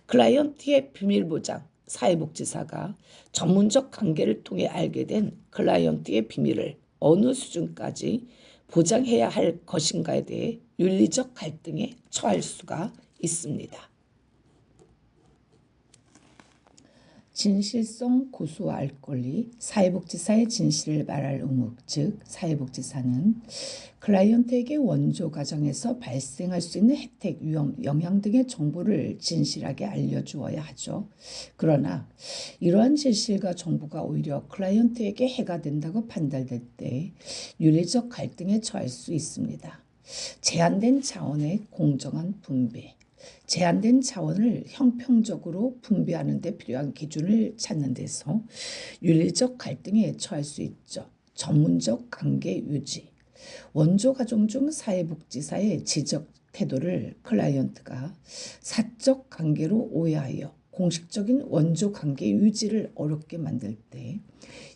S2: 클라이언트의 비밀 보장. 사회복지사가 전문적 관계를 통해 알게 된 클라이언트의 비밀을 어느 수준까지 보장해야 할 것인가에 대해 윤리적 갈등에 처할 수가 있습니다. 진실성 고수할 권리. 사회복지사의 진실을 말할 의무, 즉 사회복지사는 클라이언트에게 원조 가정에서 발생할 수 있는 혜택, 위험, 영향 등의 정보를 진실하게 알려주어야 하죠. 그러나 이러한 진실과 정보가 오히려 클라이언트에게 해가 된다고 판단될 때 윤리적 갈등에 처할 수 있습니다. 제한된 자원의 공정한 분배. 제한된 자원을 형평적으로 분배하는 데 필요한 기준을 찾는 데서 윤리적 갈등에 처할 수 있죠. 전문적 관계 유지. 원조 가정 중 사회복지사의 지적 태도를 클라이언트가 사적 관계로 오해하여 공식적인 원조 관계 유지를 어렵게 만들 때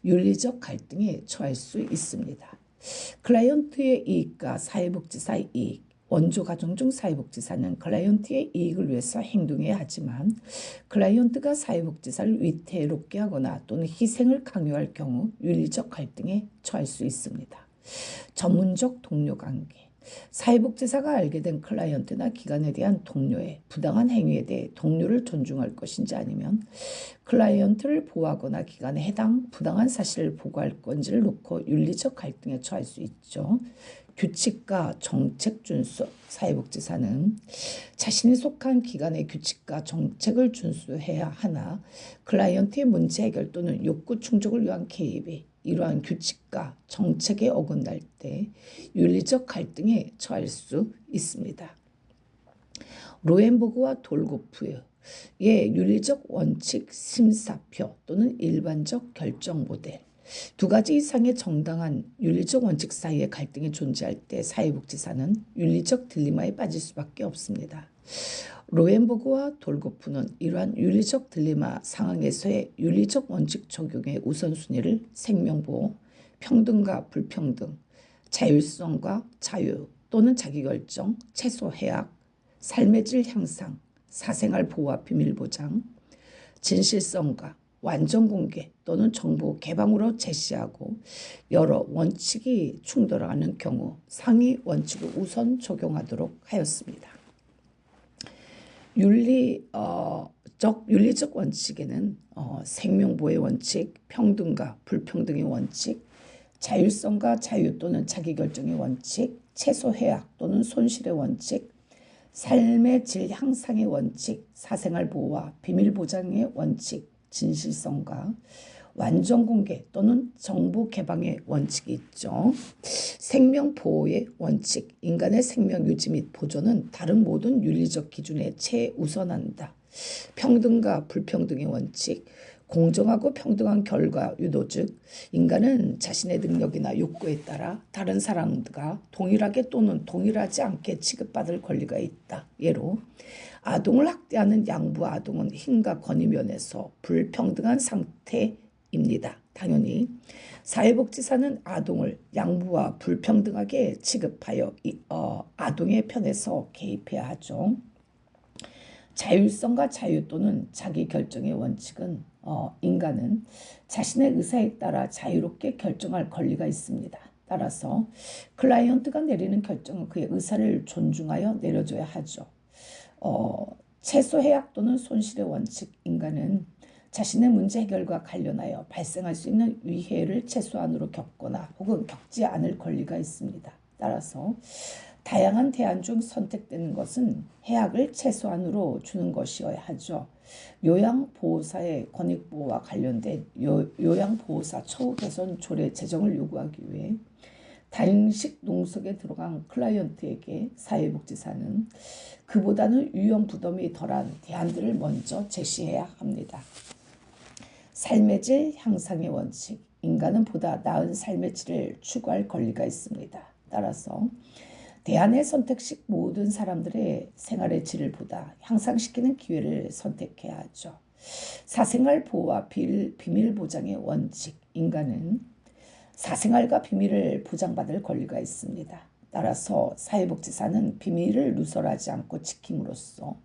S2: 윤리적 갈등에 처할 수 있습니다. 클라이언트의 이익과 사회복지사의 이익. 원조 가정 중 사회복지사는 클라이언트의 이익을 위해서 행동해야 하지만 클라이언트가 사회복지사를 위태롭게 하거나 또는 희생을 강요할 경우 윤리적 갈등에 처할 수 있습니다. 전문적 동료 관계. 사회복지사가 알게 된 클라이언트나 기관에 대한 동료의 부당한 행위에 대해 동료를 존중할 것인지 아니면 클라이언트를 보호하거나 기관에 해당 부당한 사실을 보고할 건지를 놓고 윤리적 갈등에 처할 수 있죠. 규칙과 정책 준수. 사회복지사는 자신이 속한 기관의 규칙과 정책을 준수해야 하나 클라이언트의 문제 해결 또는 욕구 충족을 위한 개입이 이러한 규칙과 정책에 어긋날 때 윤리적 갈등에 처할 수 있습니다. 로엔버그와 돌고프의 윤리적 원칙 심사표 또는 일반적 결정 모델. 두 가지 이상의 정당한 윤리적 원칙 사이에 갈등이 존재할 때 사회복지사는 윤리적 딜레마에 빠질 수밖에 없습니다. 로엔버그와 돌고프는 이러한 윤리적 딜레마 상황에서의 윤리적 원칙 적용의 우선순위를 생명보호, 평등과 불평등, 자율성과 자유 또는 자기결정, 최소 해악, 삶의 질 향상, 사생활 보호와 비밀 보장, 진실성과 완전 공개 또는 정보 개방으로 제시하고 여러 원칙이 충돌하는 경우 상위 원칙을 우선 적용하도록 하였습니다. 윤리적 원칙에는 생명보호의 원칙, 평등과 불평등의 원칙, 자율성과 자유 또는 자기결정의 원칙, 최소 해악 또는 손실의 원칙, 삶의 질 향상의 원칙, 사생활 보호와 비밀 보장의 원칙, 진실성과 완전 공개 또는 정보 개방의 원칙이 있죠. 생명 보호의 원칙, 인간의 생명 유지 및 보존은 다른 모든 윤리적 기준에 최우선한다. 평등과 불평등의 원칙, 공정하고 평등한 결과 유도, 즉 인간은 자신의 능력이나 욕구에 따라 다른 사람과 동일하게 또는 동일하지 않게 취급받을 권리가 있다. 예로 아동을 학대하는 양부 아동은 힘과 권위 면에서 불평등한 상태입니다. 당연히 사회복지사는 아동을 양부와 불평등하게 취급하여 아동의 편에서 개입해야 하죠. 자율성과 자유 또는 자기결정의 원칙은 인간은 자신의 의사에 따라 자유롭게 결정할 권리가 있습니다. 따라서 클라이언트가 내리는 결정은 그의 의사를 존중하여 내려줘야 하죠. 최소 해악 또는 손실의 원칙, 인간은 자신의 문제 해결과 관련하여 발생할 수 있는 위해를 최소한으로 겪거나 혹은 겪지 않을 권리가 있습니다. 따라서 다양한 대안 중 선택되는 것은 해악을 최소한으로 주는 것이어야 하죠. 요양보호사의 권익보호와 관련된 요양보호사 처우 개선 조례 제정을 요구하기 위해 단식 농속에 들어간 클라이언트에게 사회복지사는 그보다는 위험 부담이 덜한 대안들을 먼저 제시해야 합니다. 삶의 질 향상의 원칙, 인간은 보다 나은 삶의 질을 추구할 권리가 있습니다. 따라서 대안의 선택식 모든 사람들의 생활의 질을 보다 향상시키는 기회를 선택해야 하죠. 사생활 보호와 비밀 보장의 원칙, 인간은 사생활과 비밀을 보장받을 권리가 있습니다. 따라서 사회복지사는 비밀을 누설하지 않고 지킴으로써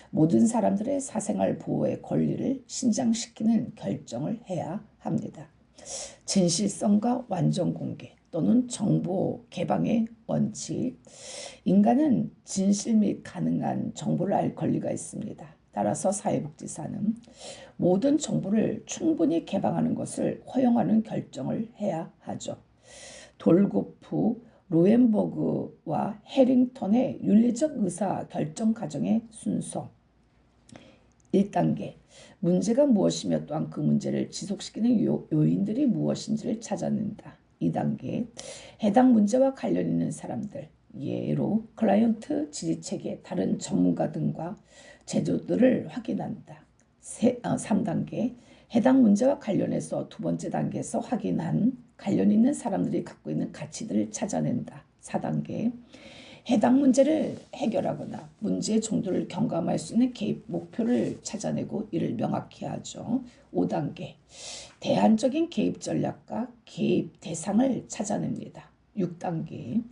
S2: 모든 사람들의 사생활 보호의 권리를 신장시키는 결정을 해야 합니다. 진실성과 완전 공개 또는 정보 개방의 원칙, 인간은 진실 및 가능한 정보를 알 권리가 있습니다. 따라서 사회복지사는 모든 정보를 충분히 개방하는 것을 허용하는 결정을 해야 하죠. 돌고프, 로엔버그와 해링턴의 윤리적 의사 결정 과정의 순서. 1단계, 문제가 무엇이며 또한 그 문제를 지속시키는 요인들이 무엇인지를 찾아낸다. 2단계, 해당 문제와 관련 있는 사람들, 예로 클라이언트, 지지체계, 다른 전문가 등과 제도들을 확인한다. 3단계, 해당 문제와 관련해서 두 번째 단계에서 확인한 관련 있는 사람들이 갖고 있는 가치들을 찾아낸다. 4단계, 해당 문제를 해결하거나 문제의 정도를 경감할 수 있는 개입 목표를 찾아내고 이를 명확히 하죠. 5단계, 대안적인 개입 전략과 개입 대상을 찾아냅니다. 6단계,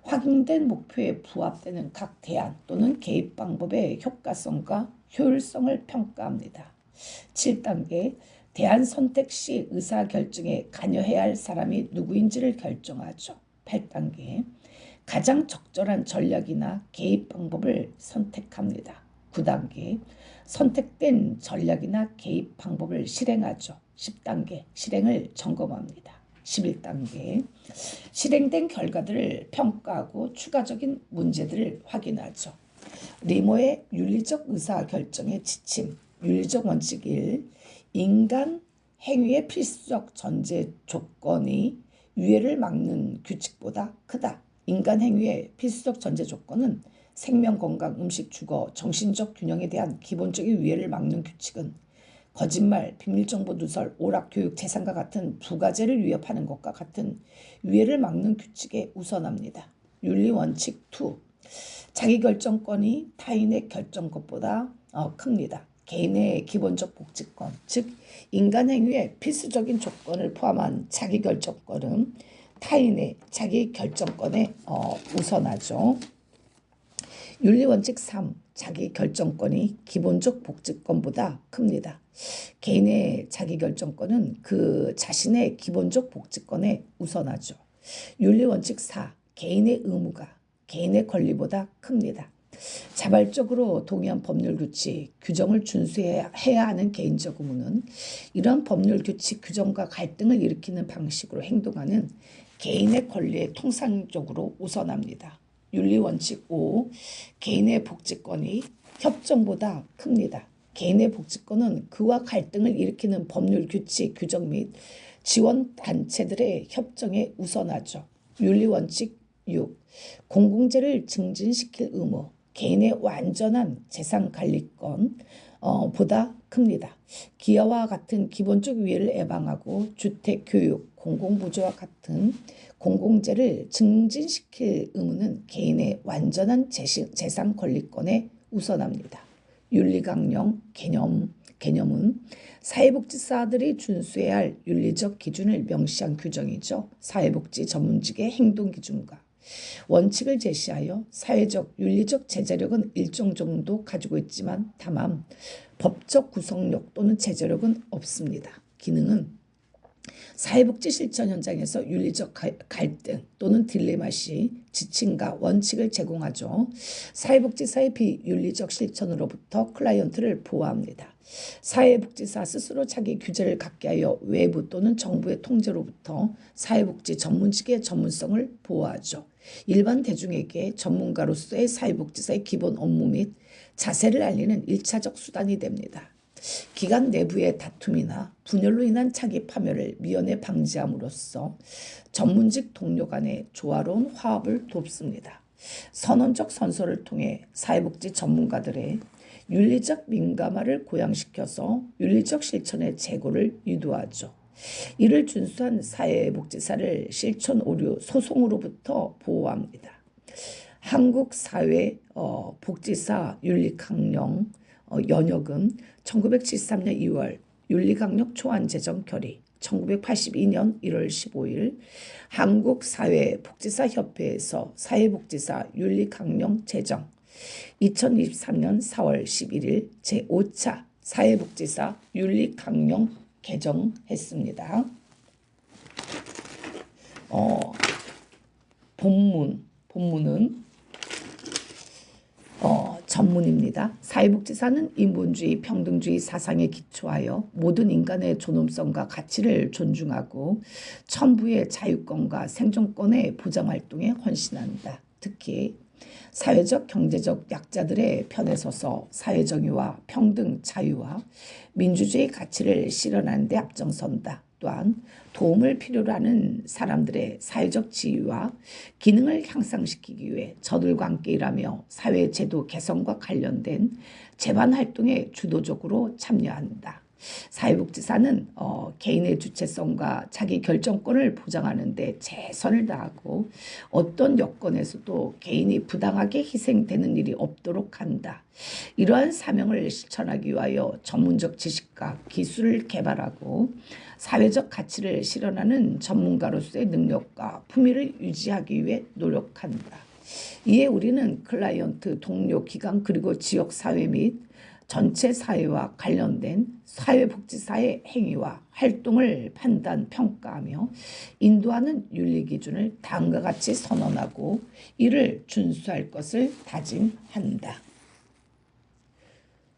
S2: 확인된 목표에 부합되는 각 대안 또는 개입 방법의 효과성과 효율성을 평가합니다. 7단계, 대안 선택 시 의사결정에 관여해야 할 사람이 누구인지를 결정하죠. 8단계, 가장 적절한 전략이나 개입 방법을 선택합니다. 9단계, 선택된 전략이나 개입 방법을 실행하죠. 10단계, 실행을 점검합니다. 11단계, 실행된 결과들을 평가하고 추가적인 문제들을 확인하죠. 리모의 윤리적 의사결정의 지침, 윤리적 원칙 1, 인간 행위의 필수적 전제 조건이 유해를 막는 규칙보다 크다. 인간 행위의 필수적 전제 조건은 생명, 건강, 음식, 주거, 정신적 균형에 대한 기본적인 위해를 막는 규칙은 거짓말, 비밀정보 누설, 오락, 교육, 재산과 같은 부가재를 위협하는 것과 같은 위해를 막는 규칙에 우선합니다. 윤리원칙 2, 자기결정권이 타인의 결정권보다 큽니다. 개인의 기본적 복지권, 즉 인간 행위의 필수적인 조건을 포함한 자기결정권은 타인의 자기결정권에 우선하죠. 윤리원칙 3, 자기결정권이 기본적 복지권보다 큽니다. 개인의 자기결정권은 그 자신의 기본적 복지권에 우선하죠. 윤리원칙 4, 개인의 의무가 개인의 권리보다 큽니다. 자발적으로 동의한 법률 규칙, 규정을 준수해야 하는 개인적 의무는 이러한 법률 규칙, 규정과 갈등을 일으키는 방식으로 행동하는 개인의 권리에 통상적으로 우선합니다. 윤리원칙 5. 개인의 복지권이 협정보다 큽니다. 개인의 복지권은 그와 갈등을 일으키는 법률 규칙, 규정 및 지원 단체들의 협정에 우선하죠. 윤리원칙 6. 공공재를 증진시킬 의무, 개인의 완전한 재산관리권 보다 큽니다. 기아와 같은 기본적 위해를 예방하고 주택, 교육, 공공부조와 같은 공공재를 증진시킬 의무는 개인의 완전한 재산관리권에 우선합니다. 윤리강령 개념은 사회복지사들이 준수해야 할 윤리적 기준을 명시한 규정이죠. 사회복지 전문직의 행동기준과 원칙을 제시하여 사회적, 윤리적 제재력은 일정 정도 가지고 있지만 다만 법적 구성력 또는 제재력은 없습니다. 기능은 사회복지 실천 현장에서 윤리적 갈등 또는 딜레마 시 지침과 원칙을 제공하죠. 사회복지사의 비윤리적 실천으로부터 클라이언트를 보호합니다. 사회복지사 스스로 자기 규제를 갖게 하여 외부 또는 정부의 통제로부터 사회복지 전문직의 전문성을 보호하죠. 일반 대중에게 전문가로서의 사회복지사의 기본 업무 및 자세를 알리는 1차적 수단이 됩니다. 기관 내부의 다툼이나 분열로 인한 차기 파멸을 미연에 방지함으로써 전문직 동료 간의 조화로운 화합을 돕습니다. 선언적 선서를 통해 사회복지 전문가들의 윤리적 민감화를 고양시켜서 윤리적 실천의 제고를 유도하죠. 이를 준수한 사회복지사를 실천 오류 소송으로부터 보호합니다. 한국사회복지사 윤리강령 연역은 1973년 2월 윤리강령 초안 제정 결의, 1982년 1월 15일 한국사회복지사협회에서 사회복지사 윤리강령 제정, 2023년 4월 11일 제5차 사회복지사 윤리강령 개정했습니다. 본문은 전문입니다. 사회복지사는 인본주의, 평등주의 사상에 기초하여 모든 인간의 존엄성과 가치를 존중하고 천부의 자유권과 생존권의 보장활동에 헌신한다. 특히 사회적, 경제적 약자들의 편에 서서 사회정의와 평등, 자유와 민주주의 가치를 실현하는 데 앞장선다. 또한 도움을 필요로 하는 사람들의 사회적 지위와 기능을 향상시키기 위해 저들과 함께 일하며 사회제도 개선과 관련된 제반 활동에 주도적으로 참여한다. 사회복지사는 개인의 주체성과 자기 결정권을 보장하는 데 최선을 다하고 어떤 여건에서도 개인이 부당하게 희생되는 일이 없도록 한다. 이러한 사명을 실천하기 위하여 전문적 지식과 기술을 개발하고 사회적 가치를 실현하는 전문가로서의 능력과 품위를 유지하기 위해 노력한다. 이에 우리는 클라이언트, 동료, 기관 그리고 지역사회 및 전체 사회와 관련된 사회복지사의 행위와 활동을 판단, 평가하며 인도하는 윤리기준을 다음과 같이 선언하고 이를 준수할 것을 다짐한다.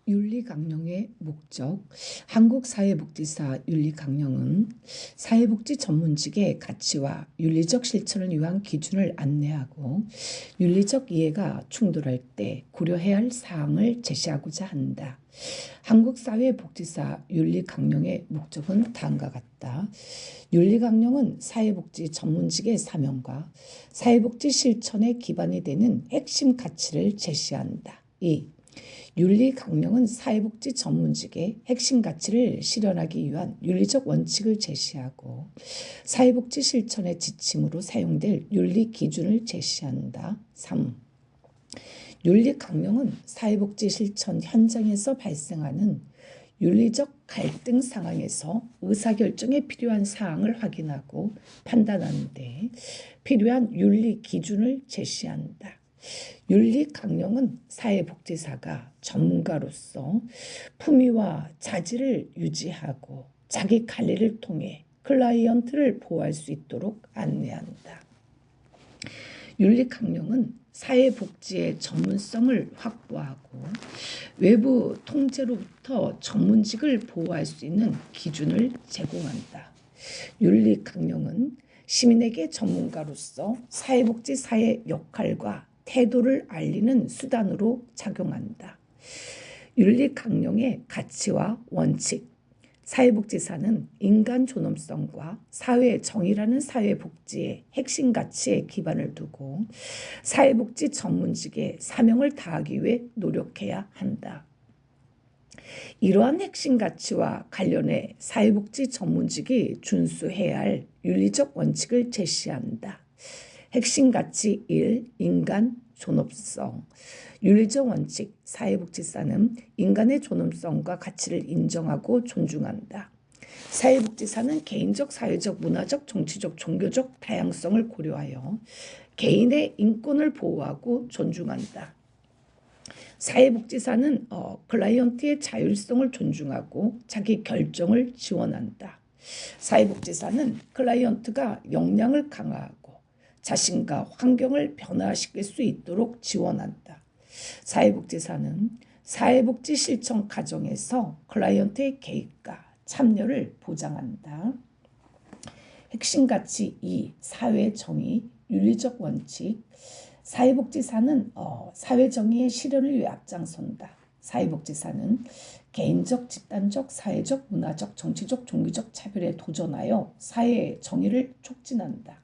S2: 윤리강령의 목적. 한국사회복지사 윤리강령은 사회복지 전문직의 가치와 윤리적 실천을 위한 기준을 안내하고 윤리적 이해가 충돌할 때 고려해야 할 사항을 제시하고자 한다. 한국사회복지사 윤리강령의 목적은 다음과 같다. 윤리강령은 사회복지 전문직의 사명과 사회복지 실천의 기반이 되는 핵심 가치를 제시한다. 2. 윤리강령은 사회복지 전문직의 핵심 가치를 실현하기 위한 윤리적 원칙을 제시하고 사회복지 실천의 지침으로 사용될 윤리 기준을 제시한다. 3. 윤리강령은 사회복지 실천 현장에서 발생하는 윤리적 갈등 상황에서 의사결정에 필요한 사항을 확인하고 판단하는 데 필요한 윤리 기준을 제시한다. 윤리강령은 사회복지사가 전문가로서 품위와 자질을 유지하고 자기 관리를 통해 클라이언트를 보호할 수 있도록 안내한다. 윤리강령은 사회복지의 전문성을 확보하고 외부 통제로부터 전문직을 보호할 수 있는 기준을 제공한다. 윤리강령은 시민에게 전문가로서 사회복지사의 역할과 태도를 알리는 수단으로 작용한다. 윤리강령의 가치와 원칙, 사회복지사는 인간 존엄성과 사회 정의라는 사회복지의 핵심 가치에 기반을 두고 사회복지 전문직의 사명을 다하기 위해 노력해야 한다. 이러한 핵심 가치와 관련해 사회복지 전문직이 준수해야 할 윤리적 원칙을 제시한다. 핵심 가치 1. 인간 존엄성. 윤리적 원칙, 사회복지사는 인간의 존엄성과 가치를 인정하고 존중한다. 사회복지사는 개인적, 사회적, 문화적, 정치적, 종교적 다양성을 고려하여 개인의 인권을 보호하고 존중한다. 사회복지사는 클라이언트의 자율성을 존중하고 자기 결정을 지원한다. 사회복지사는 클라이언트가 역량을 강화하고 자신과 환경을 변화시킬 수 있도록 지원한다. 사회복지사는 사회복지 실천 과정에서 클라이언트의 개입과 참여를 보장한다. 핵심 가치 2. 사회 정의, 윤리적 원칙. 사회복지사는 사회정의의 실현을 위해 앞장선다. 사회복지사는 개인적, 집단적, 사회적, 문화적, 정치적, 종교적 차별에 도전하여 사회의 정의를 촉진한다.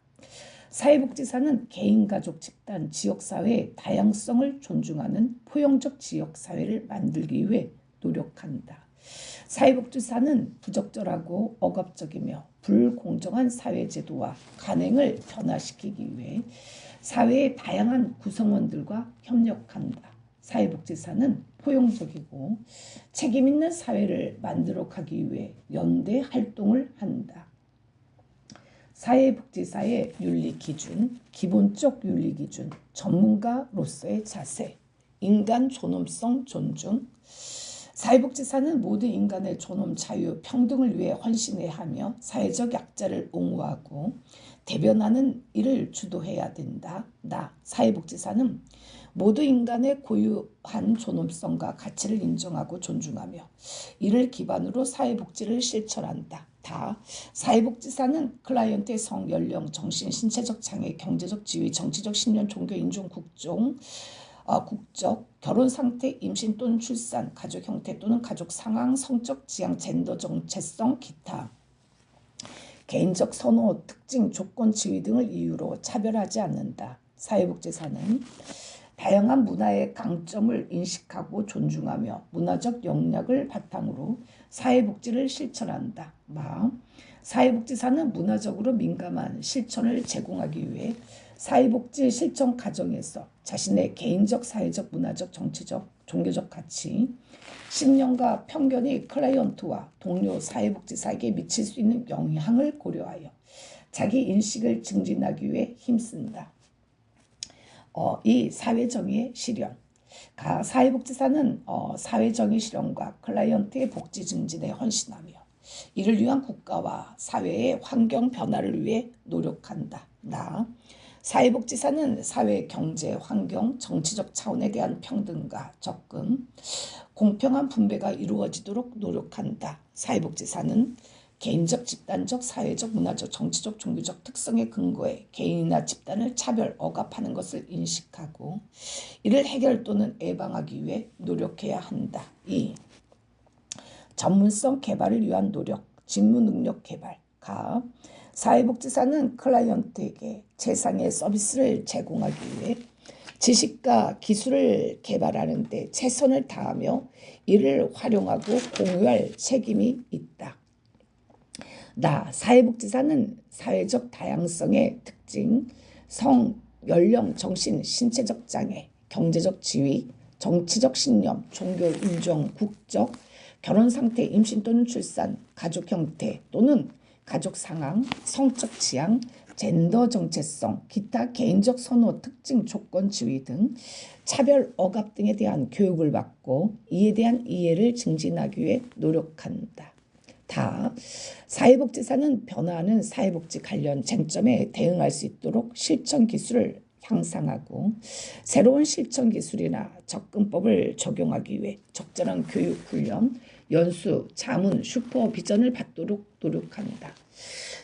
S2: 사회복지사는 개인, 가족, 집단, 지역사회의 다양성을 존중하는 포용적 지역사회를 만들기 위해 노력한다. 사회복지사는 부적절하고 억압적이며 불공정한 사회제도와 관행을 변화시키기 위해 사회의 다양한 구성원들과 협력한다. 사회복지사는 포용적이고 책임있는 사회를 만들어가기 위해 연대 활동을 한다. 사회복지사의 윤리기준, 기본적 윤리기준, 전문가로서의 자세, 인간 존엄성 존중. 사회복지사는 모든 인간의 존엄, 자유, 평등을 위해 헌신해야 하며 사회적 약자를 옹호하고 대변하는 일을 주도해야 된다. 사회복지사는 모든 인간의 고유한 존엄성과 가치를 인정하고 존중하며 이를 기반으로 사회복지를 실천한다. 사회복지사는 클라이언트의 성, 연령, 정신, 신체적 장애, 경제적 지위, 정치적 신념, 종교, 인종, 국적, 결혼 상태, 임신 또는 출산, 가족 형태 또는 가족 상황, 성적 지향, 젠더 정체성, 기타 개인적 선호, 특징, 조건, 지위 등을 이유로 차별하지 않는다. 사회복지사는 다양한 문화의 강점을 인식하고 존중하며 문화적 역량을 바탕으로 사회복지를 실천한다. 사회복지사는 문화적으로 민감한 실천을 제공하기 위해 사회복지 실천 과정에서 자신의 개인적, 사회적, 문화적, 정치적, 종교적 가치, 신념과 편견이 클라이언트와 동료 사회복지사에게 미칠 수 있는 영향을 고려하여 자기 인식을 증진하기 위해 힘쓴다. 이 사회정의의 실현. 사회복지사는 사회정의 실현과 클라이언트의 복지 증진에 헌신하며 이를 위한 국가와 사회의 환경 변화를 위해 노력한다. 사회복지사는 사회, 경제, 환경, 정치적 차원에 대한 평등과 접근, 공평한 분배가 이루어지도록 노력한다. 사회복지사는 개인적, 집단적, 사회적, 문화적, 정치적, 종교적 특성에 근거해 개인이나 집단을 차별, 억압하는 것을 인식하고 이를 해결 또는 예방하기 위해 노력해야 한다. 2. 전문성 개발을 위한 노력, 직무 능력 개발. 사회복지사는 클라이언트에게 최상의 서비스를 제공하기 위해 지식과 기술을 개발하는 데 최선을 다하며 이를 활용하고 공유할 책임이 있다. 사회복지사는 사회적 다양성의 특징, 성, 연령, 정신, 신체적 장애, 경제적 지위, 정치적 신념, 종교, 인종, 국적, 결혼 상태, 임신 또는 출산, 가족 형태 또는 가족 상황, 성적 지향, 젠더 정체성, 기타 개인적 선호, 특징, 조건, 지위 등 차별, 억압 등에 대한 교육을 받고 이에 대한 이해를 증진하기 위해 노력한다. 사회복지사는 변화하는 사회복지 관련 쟁점에 대응할 수 있도록 실천 기술을
S1: 향상하고 새로운 실천 기술이나 접근법을 적용하기 위해 적절한 교육, 훈련, 연수, 자문, 슈퍼비전을 받도록 노력한다.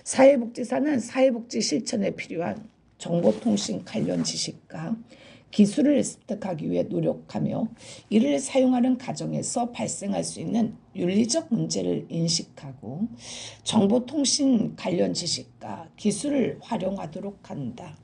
S1: 사회복지사는 사회복지 실천에 필요한 정보통신 관련 지식과 기술을 습득하기 위해 노력하며 이를 사용하는 과정에서 발생할 수 있는 윤리적 문제를 인식하고 정보통신 관련 지식과 기술을 활용하도록 한다.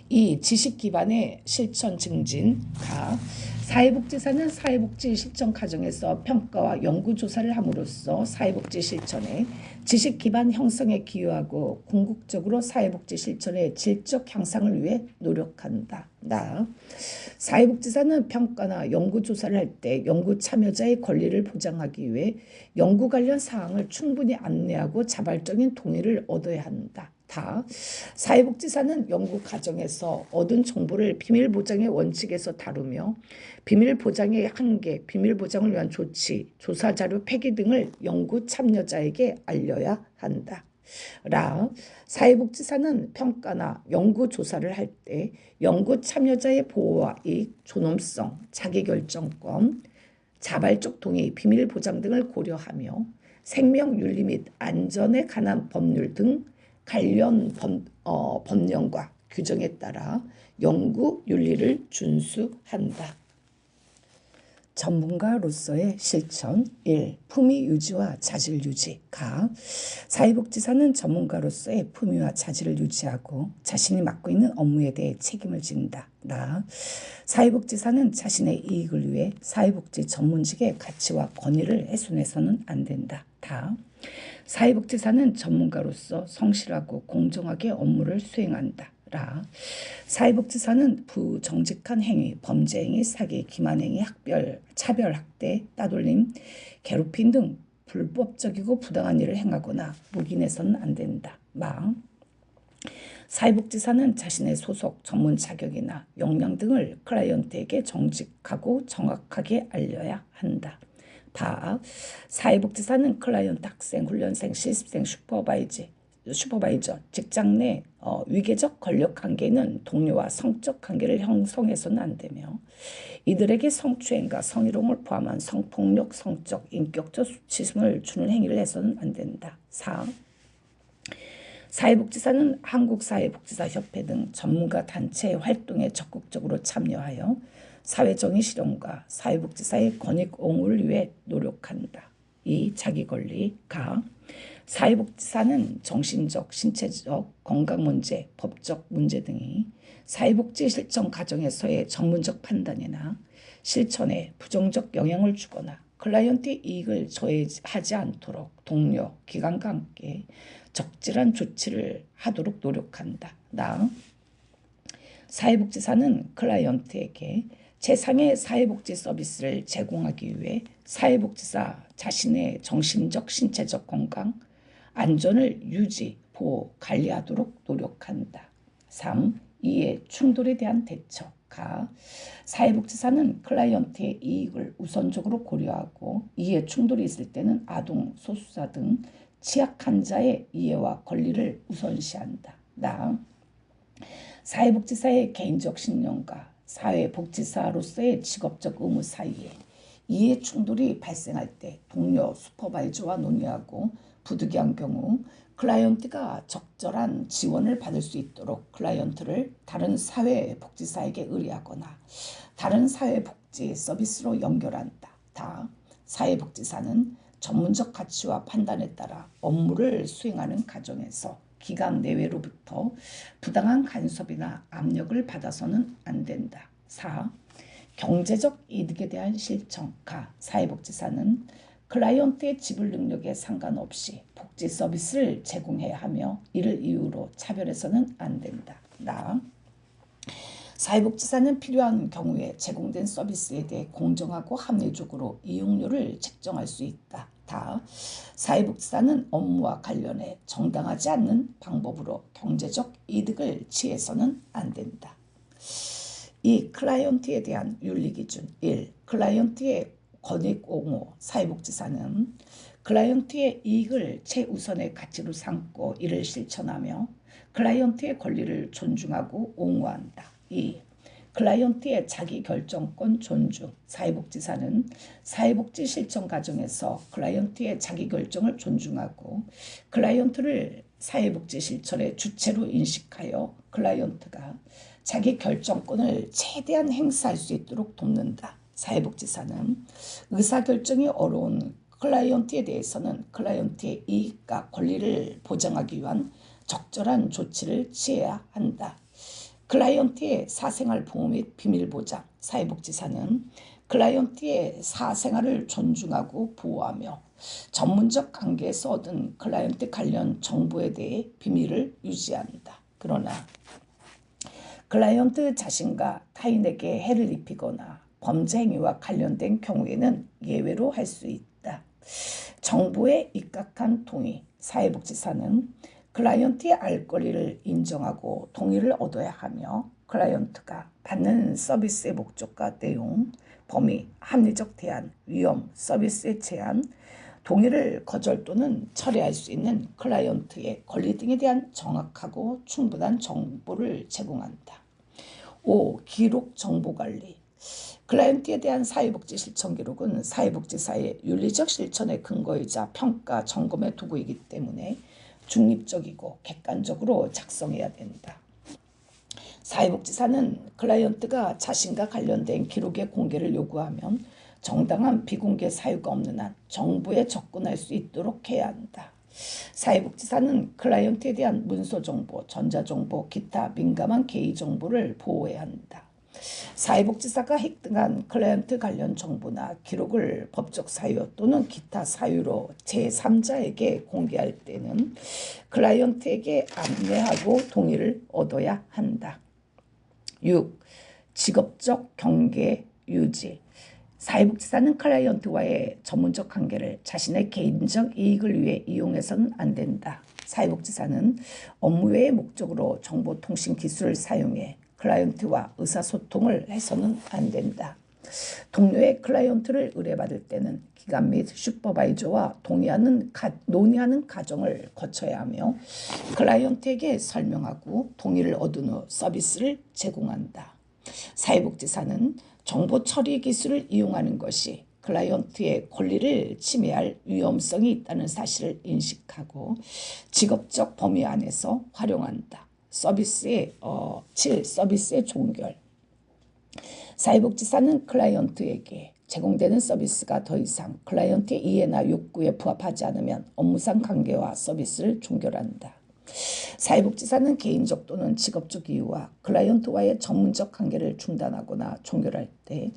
S1: 이 지식 기반의 실천 증진가 사회복지사는 사회복지 실천 과정에서 평가와 연구조사를 함으로써 사회복지 실천에 지식 기반 형성에 기여하고 궁극적으로 사회복지 실천의 질적 향상을 위해 노력한다. 사회복지사는 평가나 연구조사를 할 때 연구 참여자의 권리를 보장하기 위해 연구 관련 사항을 충분히 안내하고 자발적인 동의를 얻어야 한다. 사회복지사는 연구 과정에서 얻은 정보를 비밀보장의 원칙에서 다루며 비밀보장의 한계, 비밀보장을 위한 조치, 조사자료 폐기 등을 연구 참여자에게 알려야 한다. 사회복지사는 평가나 연구조사를 할 때 연구 참여자의 보호와 이익, 존엄성, 자기결정권, 자발적 동의, 비밀보장 등을 고려하며 생명윤리 및 안전에 관한 법률 등 관련 법령과 규정에 따라 연구 윤리를 준수한다. 전문가로서의 실천 1. 품위 유지와 자질 유지 사회복지사는 전문가로서의 품위와 자질을 유지하고 자신이 맡고 있는 업무에 대해 책임을 진다. 사회복지사는 자신의 이익을 위해 사회복지 전문직의 가치와 권위를 훼손해서는 안 된다. 사회복지사는 전문가로서 성실하고 공정하게 업무를 수행한다. 사회복지사는 부정직한 행위, 범죄 행위, 사기, 기만행위, 학별, 차별, 학대, 따돌림, 괴롭힘 등 불법적이고 부당한 일을 행하거나 묵인해서는 안 된다. 사회복지사는 자신의 소속, 전문 자격이나 역량 등을 클라이언트에게 정직하고 정확하게 알려야 한다. 사회복지사는 클라이언트, 학생, 훈련생, 실습생, 슈퍼바이저, 직장 내 위계적 권력관계는 동료와 성적 관계를 형성해서는 안 되며 이들에게 성추행과 성희롱을 포함한 성폭력, 성적, 인격적 수치심을 주는 행위를 해서는 안 된다. 사회복지사는 한국사회복지사협회 등 전문가 단체의 활동에 적극적으로 참여하여 사회정의 실현과 사회복지사의 권익 옹호를 위해 노력한다. 2. 자기권리 사회복지사는 정신적, 신체적 건강 문제, 법적 문제 등이 사회복지 실천 과정에서의 전문적 판단이나 실천에 부정적 영향을 주거나 클라이언트의 이익을 저해하지 않도록 동료, 기관과 함께 적절한 조치를 하도록 노력한다. 사회복지사는 클라이언트에게 최상의 사회복지 서비스를 제공하기 위해 사회복지사 자신의 정신적, 신체적 건강, 안전을 유지, 보호, 관리하도록 노력한다. 3. 이해, 충돌에 대한 대처 사회복지사는 클라이언트의 이익을 우선적으로 고려하고 이해 충돌이 있을 때는 아동, 소수자 등 취약한 자의 이해와 권리를 우선시한다. 사회복지사의 개인적 신념과 사회복지사로서의 직업적 의무 사이에 이해 충돌이 발생할 때 동료, 슈퍼바이저와 논의하고 부득이한 경우 클라이언트가 적절한 지원을 받을 수 있도록 클라이언트를 다른 사회복지사에게 의뢰하거나 다른 사회복지 서비스로 연결한다. 사회복지사는 전문적 가치와 판단에 따라 업무를 수행하는 과정에서 기관 내외로부터 부당한 간섭이나 압력을 받아서는 안 된다. 4. 경제적 이득에 대한 실천 사회복지사는 클라이언트의 지불 능력에 상관없이 복지 서비스를 제공해야 하며 이를 이유로 차별해서는 안 된다. 사회복지사는 필요한 경우에 제공된 서비스에 대해 공정하고 합리적으로 이용료를 책정할 수 있다. 사회복지사는 업무와 관련해 정당하지 않는 방법으로 경제적 이득을 취해서는 안 된다. 이 클라이언트에 대한 윤리기준 1. 클라이언트의 권익 옹호 사회복지사는 클라이언트의 이익을 최우선의 가치로 삼고 이를 실천하며
S2: 클라이언트의 권리를 존중하고 옹호한다. 2. 클라이언트의 자기결정권 존중. 사회복지사는 사회복지 실천 과정에서 클라이언트의 자기결정을 존중하고 클라이언트를 사회복지 실천의 주체로 인식하여 클라이언트가 자기 결정권을 최대한 행사할 수 있도록 돕는다. 사회복지사는 의사결정이 어려운 클라이언트에 대해서는 클라이언트의 이익과 권리를 보장하기 위한 적절한 조치를 취해야 한다. 클라이언트의 사생활 보호 및 비밀 보장. 사회복지사는 클라이언트의 사생활을 존중하고 보호하며 전문적 관계에서 얻은 클라이언트 관련 정보에 대해 비밀을 유지한다. 그러나 클라이언트 자신과 타인에게 해를 입히거나 범죄 행위와 관련된 경우에는 예외로 할 수 있다. 정보에 입각한 동의. 사회복지사는 클라이언트의 알 권리를 인정하고 동의를 얻어야 하며 클라이언트가 받는 서비스의 목적과 내용, 범위, 합리적 대안, 위험, 서비스의 제한, 동의를 거절 또는 철회할 수 있는 클라이언트의 권리 등에 대한 정확하고 충분한 정보를 제공한다. 5. 기록 정보관리. 클라이언트에 대한 사회복지 실천 기록은 사회복지사의 윤리적 실천의 근거이자 평가 점검의 도구이기 때문에 중립적이고 객관적으로 작성해야 된다. 사회복지사는 클라이언트가 자신과 관련된 기록의 공개를 요구하면 정당한 비공개 사유가 없는 한 정보에 접근할 수 있도록 해야 한다. 사회복지사는 클라이언트에 대한 문서정보, 전자정보, 기타 민감한 개인정보를 보호해야 한다. 사회복지사가 획득한 클라이언트 관련 정보나 기록을 법적 사유 또는 기타 사유로 제3자에게 공개할 때는 클라이언트에게 안내하고 동의를 얻어야 한다. 6. 직업적 경계 유지. 사회복지사는 클라이언트와의 전문적 관계를 자신의 개인적 이익을 위해 이용해서는 안 된다. 사회복지사는 업무 외의 목적으로 정보통신 기술을 사용해 클라이언트와 의사소통을 해서는 안 된다. 동료의 클라이언트를 의뢰받을 때는 기관 및 슈퍼바이저와 논의하는 과정을 거쳐야 하며 클라이언트에게 설명하고 동의를 얻은 후 서비스를 제공한다. 사회복지사는 정보 처리 기술을 이용하는 것이 클라이언트의 권리를 침해할 위험성이 있다는 사실을 인식하고 직업적 범위 안에서 활용한다. 서비스의 7. 서비스의 종결. 사회복지사는 클라이언트에게 제공되는 서비스가 더 이상 클라이언트의 이해나 욕구에 부합하지 않으면 업무상 관계와 서비스를 종결한다. 사회복지사는 개인적 또는 직업적 이유와 클라이언트와의 전문적 관계를 중단하거나 종결할 때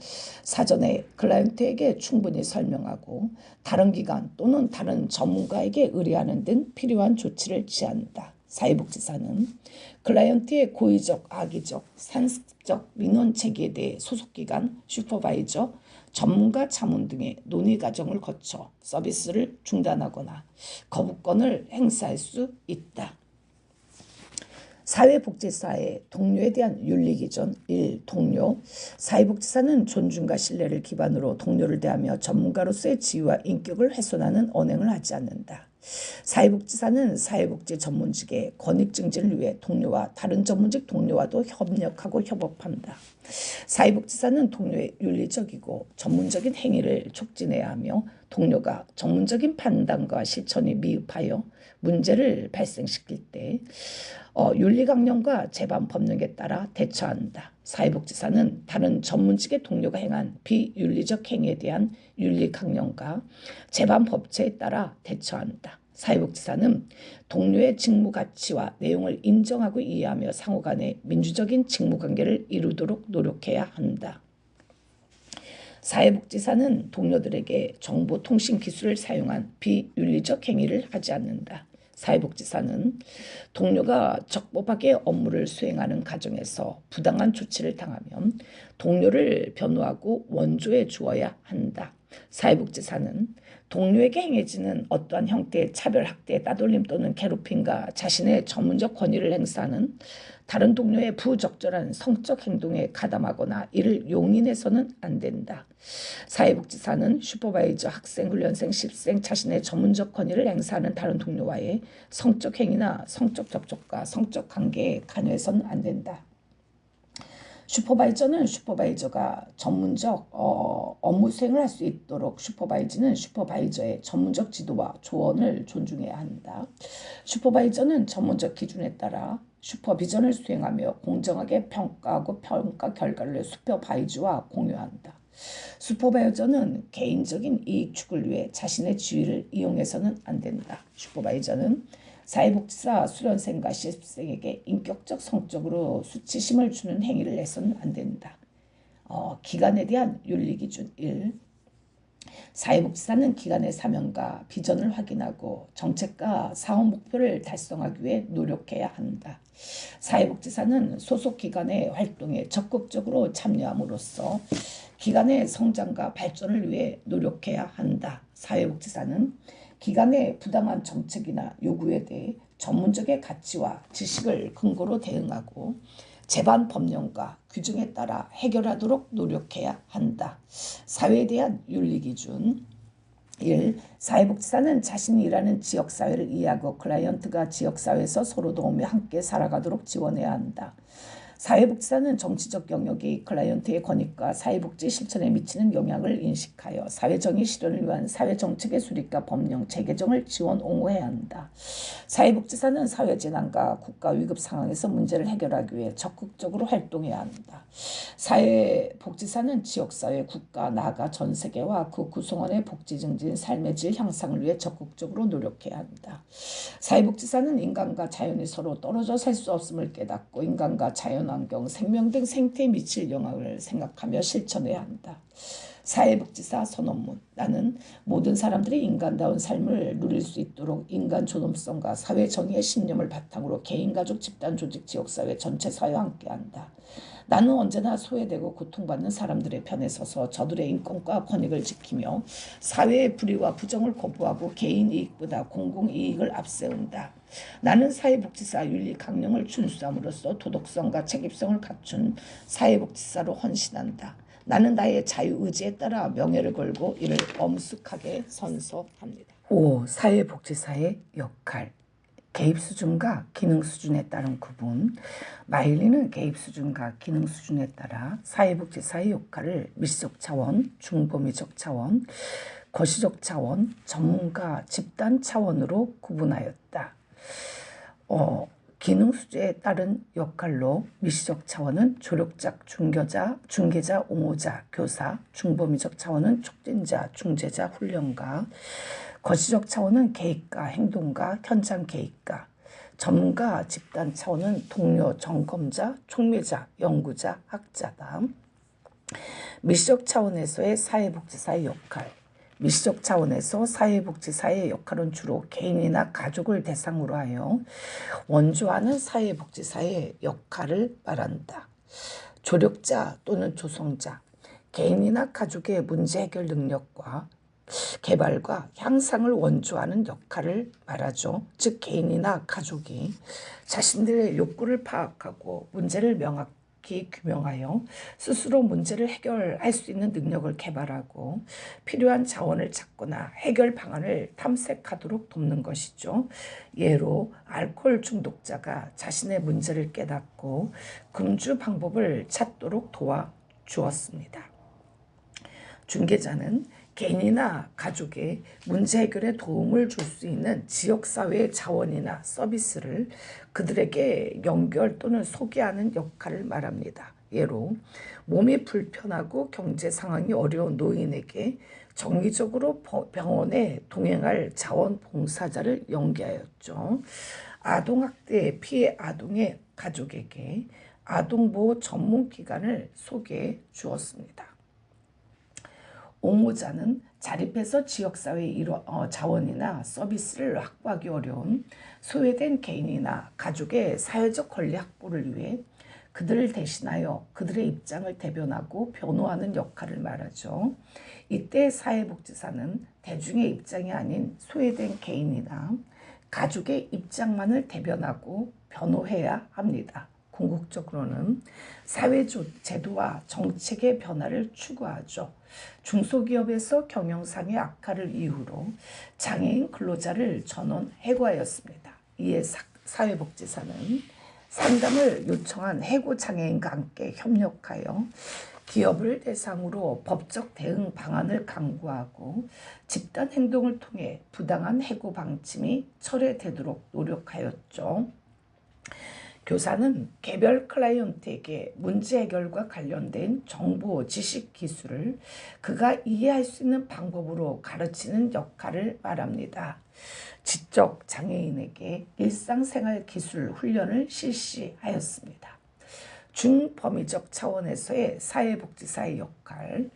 S2: 사전에 클라이언트에게 충분히 설명하고 다른 기관 또는 다른 전문가에게 의뢰하는 등 필요한 조치를 취한다. 사회복지사는 클라이언트의 고의적, 악의적, 상습적 민원 제기에 대해 소속기관, 슈퍼바이저, 전문가 자문 등의 논의 과정을 거쳐 서비스를 중단하거나 거부권을 행사할 수 있다. 사회복지사의 동료에 대한 윤리기준. 1. 동료. 사회복지사는 존중과 신뢰를 기반으로 동료를 대하며 전문가로서의 지위와 인격을 훼손하는 언행을 하지 않는다. 사회복지사는 사회복지 전문직의 권익 증진을 위해 동료와 다른 전문직 동료와도 협력하고 협업한다. 사회복지사는 동료의 윤리적이고 전문적인 행위를 촉진해야 하며 동료가 전문적인 판단과 실천이 미흡하여 문제를 발생시킬 때 윤리강령과 재반 법령에 따라 대처한다. 사회복지사는 다른 전문직의 동료가 행한 비윤리적 행위에 대한 윤리강령과 재반 법제에 따라 대처한다. 사회복지사는 동료의 직무 가치와 내용을 인정하고 이해하며 상호간의 민주적인 직무관계를 이루도록 노력해야 한다. 사회복지사는 동료들에게 정보통신 기술을 사용한 비윤리적 행위를 하지 않는다. 사회복지사는 동료가 적법하게 업무를 수행하는 과정에서 부당한 조치를 당하면 동료를 변호하고 원조해 주어야 한다. 사회복지사는
S1: 동료에게 행해지는 어떠한 형태의 차별, 학대, 따돌림 또는 괴롭힘과 자신의 전문적 권위를 행사하는 다른 동료의 부적절한 성적 행동에 가담하거나 이를 용인해서는 안 된다. 사회복지사는 슈퍼바이저, 학생, 훈련생, 실생, 자신의 전문적 권위를 행사하는 다른 동료와의 성적 행위나 성적 접촉과 성적 관계에 관여해서는 안 된다. 슈퍼바이저는 슈퍼바이저가 전문적 업무 수행을 할 수 있도록 슈퍼바이저는 슈퍼바이저의 전문적 지도와 조언을 존중해야 한다. 슈퍼바이저는 전문적 기준에 따라 슈퍼비전을 수행하며 공정하게 평가하고 평가 결과를 슈퍼바이저와 공유한다. 슈퍼바이저는 개인적인 이익 추구를 위해 자신의 지위를 이용해서는 안 된다. 슈퍼바이저는 사회복지사 수련생과 실습생에게 인격적 성적으로 수치심을 주는 행위를 해서는 안 된다. 기관에 대한 윤리기준 1. 사회복지사는 기관의 사명과 비전을 확인하고 정책과 사업 목표를 달성하기 위해 노력해야 한다. 사회복지사는 소속 기관의 활동에 적극적으로 참여함으로써 기관의 성장과 발전을 위해 노력해야 한다. 사회복지사는 기관의 부당한 정책이나 요구에 대해 전문적인 가치와 지식을 근거로 대응하고 제반 법령과 규정에 따라 해결하도록 노력해야 한다. 사회에 대한 윤리기준 1. 사회복지사는 자신이 일하는 지역사회를 이해하고 클라이언트가 지역사회에서 서로 도우며 함께 살아가도록 지원해야 한다. 사회복지사는 정치적 영역이 클라이언트의 권익과 사회복지 실천에 미치는 영향을 인식하여 사회정의 실현을 위한 사회정책의 수립과 법령 재개정을 지원 옹호해야 한다. 사회복지사는 사회재난과 국가위급 상황에서 문제를 해결하기 위해 적극적으로 활동해야 한다. 사회복지사는 지역사회, 국가, 나아가 전세계와 그 구성원의 복지 증진, 삶의 질 향상을 위해 적극적으로 노력해야 한다. 사회복지사는 인간과 자연이 서로 떨어져 살 수 없음을 깨닫고 인간과 자연환경, 생명 등 생태에 미칠 영향을 생각하며 실천해야 한다. 사회복지사 선언문. 나는 모든 사람들이 인간다운 삶을 누릴 수 있도록 인간 존엄성과 사회정의의 신념을 바탕으로 개인, 가족, 집단, 조직, 지역사회, 전체 사회와 함께한다. 나는 언제나 소외되고 고통받는 사람들의 편에 서서 저들의 인권과 권익을 지키며 사회의 불의와 부정을 거부하고 개인 이익보다 공공이익을 앞세운다. 나는 사회복지사 윤리 강령을 준수함으로써 도덕성과 책임성을 갖춘 사회복지사로 헌신한다. 나는 나의 자유의지에 따라 명예를 걸고 이를 엄숙하게 선서합니다. 5. 사회복지사의 역할. 개입 수준과 기능 수준에 따른 구분. 마일리는 개입 수준과 기능 수준에 따라 사회복지사의 역할을 미시적 차원, 중범위적 차원, 거시적 차원, 전문가 집단 차원으로 구분하였다. 기능 수준에 따른 역할로 미시적 차원은 조력자, 중개자, 옹호자, 교사, 중범위적 차원은 촉진자, 중재자, 훈련가, 거시적 차원은 계획가, 행동가, 현장 계획가, 전문가 집단 차원은 동료, 점검자, 촉매자, 연구자, 학자다. 미시적 차원에서의 사회복지사의 역할. 미시적 차원에서 사회복지사의 역할은 주로 개인이나 가족을 대상으로 하여 원조하는 사회복지사의 역할을 말한다. 조력자 또는 조성자, 개인이나 가족의 문제 해결 능력과 개발과 향상을 원조하는 역할을 말하죠. 즉 개인이나 가족이 자신들의 욕구를 파악하고 문제를 명확히 규명하여 스스로 문제를 해결할 수 있는 능력을 개발하고 필요한 자원을 찾거나 해결 방안을 탐색하도록 돕는 것이죠. 예로 알코올 중독자가 자신의 문제를 깨닫고 금주 방법을 찾도록 도와주었습니다. 중개자는 개인이나 가족의 문제 해결에 도움을 줄 수 있는 지역사회의 자원이나 서비스를 그들에게 연결 또는 소개하는 역할을 말합니다. 예로 몸이 불편하고 경제 상황이 어려운 노인에게 정기적으로 병원에 동행할 자원봉사자를 연계하였죠. 아동학대 피해 아동의 가족에게 아동보호 전문기관을 소개해 주었습니다. 옹호자는 자립해서 지역사회의 자원이나 서비스를 확보하기 어려운 소외된 개인이나 가족의 사회적 권리 확보를 위해
S2: 그들을 대신하여 그들의 입장을 대변하고 변호하는 역할을 말하죠. 이때 사회복지사는 대중의 입장이 아닌 소외된 개인이나 가족의 입장만을 대변하고 변호해야 합니다. 궁극적으로는 사회제도와 정책의 변화를 추구하죠. 중소기업에서 경영상의 악화를 이유로 장애인 근로자를 전원 해고하였습니다. 이에 사회복지사는 상담을 요청한 해고 장애인과 함께 협력하여 기업을 대상으로 법적 대응 방안을 강구하고 집단 행동을 통해 부당한 해고 방침이 철회되도록 노력하였죠. 교사는 개별 클라이언트에게 문제 해결과 관련된 정보, 지식, 기술을 그가 이해할 수 있는 방법으로 가르치는 역할을 말합니다. 지적 장애인에게 일상생활 기술 훈련을 실시하였습니다. 중범위적 차원에서의 사회복지사의 역할,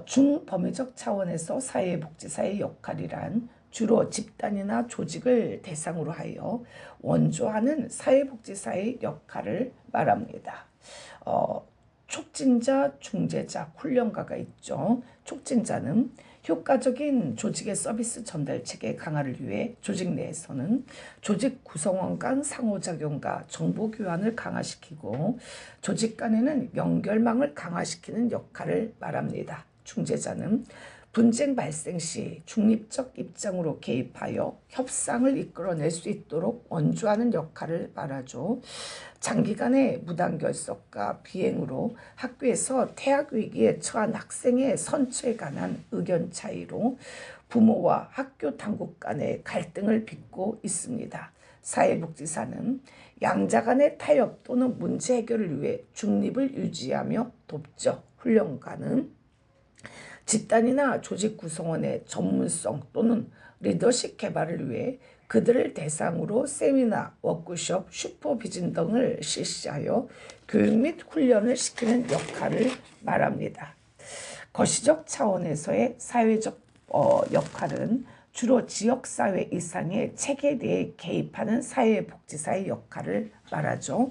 S2: 중범위적 차원에서 사회복지사의 역할이란 주로 집단이나 조직을 대상으로 하여 원조하는 사회복지사의 역할을 말합니다. 촉진자, 중재자, 훈련가가 있죠. 촉진자는 효과적인 조직의 서비스 전달 체계 강화를 위해 조직 내에서는 조직 구성원 간 상호작용과 정보 교환을 강화시키고 조직 간에는 연결망을 강화시키는 역할을 말합니다. 중재자는 분쟁 발생 시 중립적 입장으로 개입하여 협상을 이끌어낼 수 있도록 원조하는 역할을 말하죠. 장기간의 무단결석과 비행으로 학교에서 퇴학 위기에 처한 학생의 선처에 관한 의견 차이로 부모와 학교 당국 간의 갈등을 빚고 있습니다. 사회복지사는 양자 간의 타협 또는 문제 해결을 위해 중립을 유지하며 돕죠. 훈련가는 집단이나 조직 구성원의 전문성 또는 리더십 개발을 위해 그들을 대상으로 세미나, 워크숍, 슈퍼비전 등을 실시하여 교육 및 훈련을 시키는 역할을 말합니다. 거시적 차원에서의 사회적 역할은 주로 지역사회 이상의 체계에 대해 개입하는 사회복지사의 역할을 말하죠.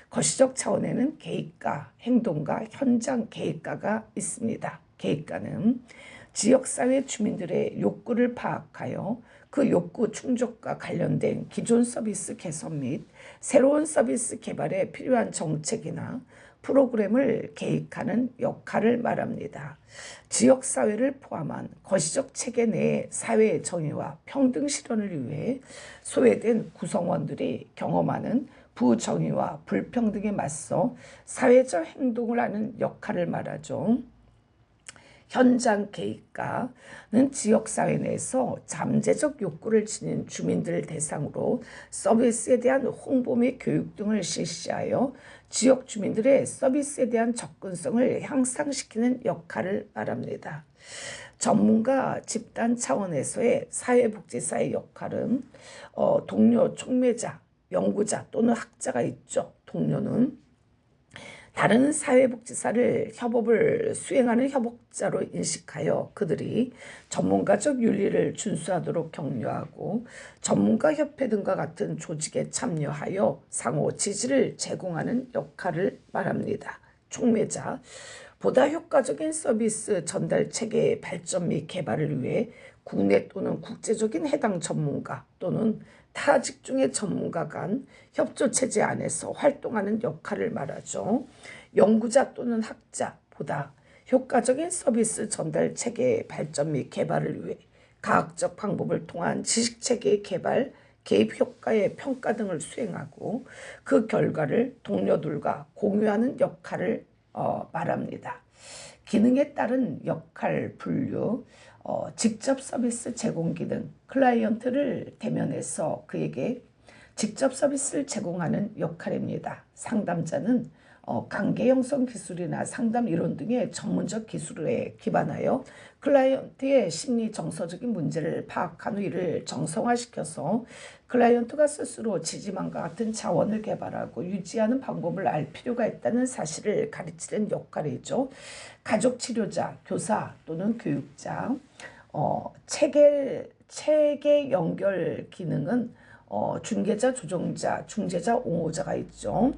S2: 거시적 차원에는 계획가, 행동가, 현장 계획가가 있습니다. 계획가는 지역사회 주민들의 욕구를 파악하여 그 욕구 충족과 관련된 기존 서비스 개선 및 새로운 서비스 개발에 필요한 정책이나 프로그램을 계획하는 역할을 말합니다. 지역사회를 포함한 거시적 체계 내의 사회의 정의와 평등 실현을 위해 소외된 구성원들이 경험하는 부정의와 불평등에 맞서 사회적 행동을 하는 역할을 말하죠. 현장 계획가는 지역사회 내에서 잠재적 욕구를 지닌 주민들을 대상으로 서비스에 대한 홍보 및 교육 등을 실시하여 지역 주민들의 서비스에 대한 접근성을 향상시키는 역할을 말합니다. 전문가 집단 차원에서의 사회복지사의 역할은 동료, 촉매자, 연구자 또는 학자가 있죠. 동료는 다른 사회복지사를 협업을 수행하는 협업자로 인식하여 그들이 전문가적 윤리를 준수하도록 격려하고 전문가협회 등과 같은 조직에 참여하여 상호 지지를 제공하는 역할을 말합니다. 촉매자, 보다 효과적인 서비스 전달 체계의 발전 및 개발을 위해 국내 또는 국제적인 해당 전문가 또는 타 직종의 전문가 간 협조체제 안에서 활동하는 역할을 말하죠. 연구자 또는 학자, 보다 효과적인 서비스 전달 체계의 발전 및 개발을 위해 과학적 방법을 통한 지식체계의 개발, 개입 효과의 평가 등을 수행하고 그 결과를 동료들과 공유하는 역할을 말합니다. 기능에 따른 역할 분류, 직접 서비스 제공 기능, 클라이언트를 대면해서 그에게 직접 서비스를 제공하는 역할입니다. 상담자는 관계 형성 기술이나 상담 이론 등의 전문적 기술에 기반하여 클라이언트의 심리 정서적인 문제를 파악한 후 이를 정성화시켜서 클라이언트가 스스로 지지망과 같은 자원을 개발하고 유지하는 방법을 알 필요가 있다는 사실을 가르치는 역할이죠. 가족치료자, 교사 또는 교육자, 체계 연결 기능은 중개자, 조정자, 중재자, 옹호자가 있죠.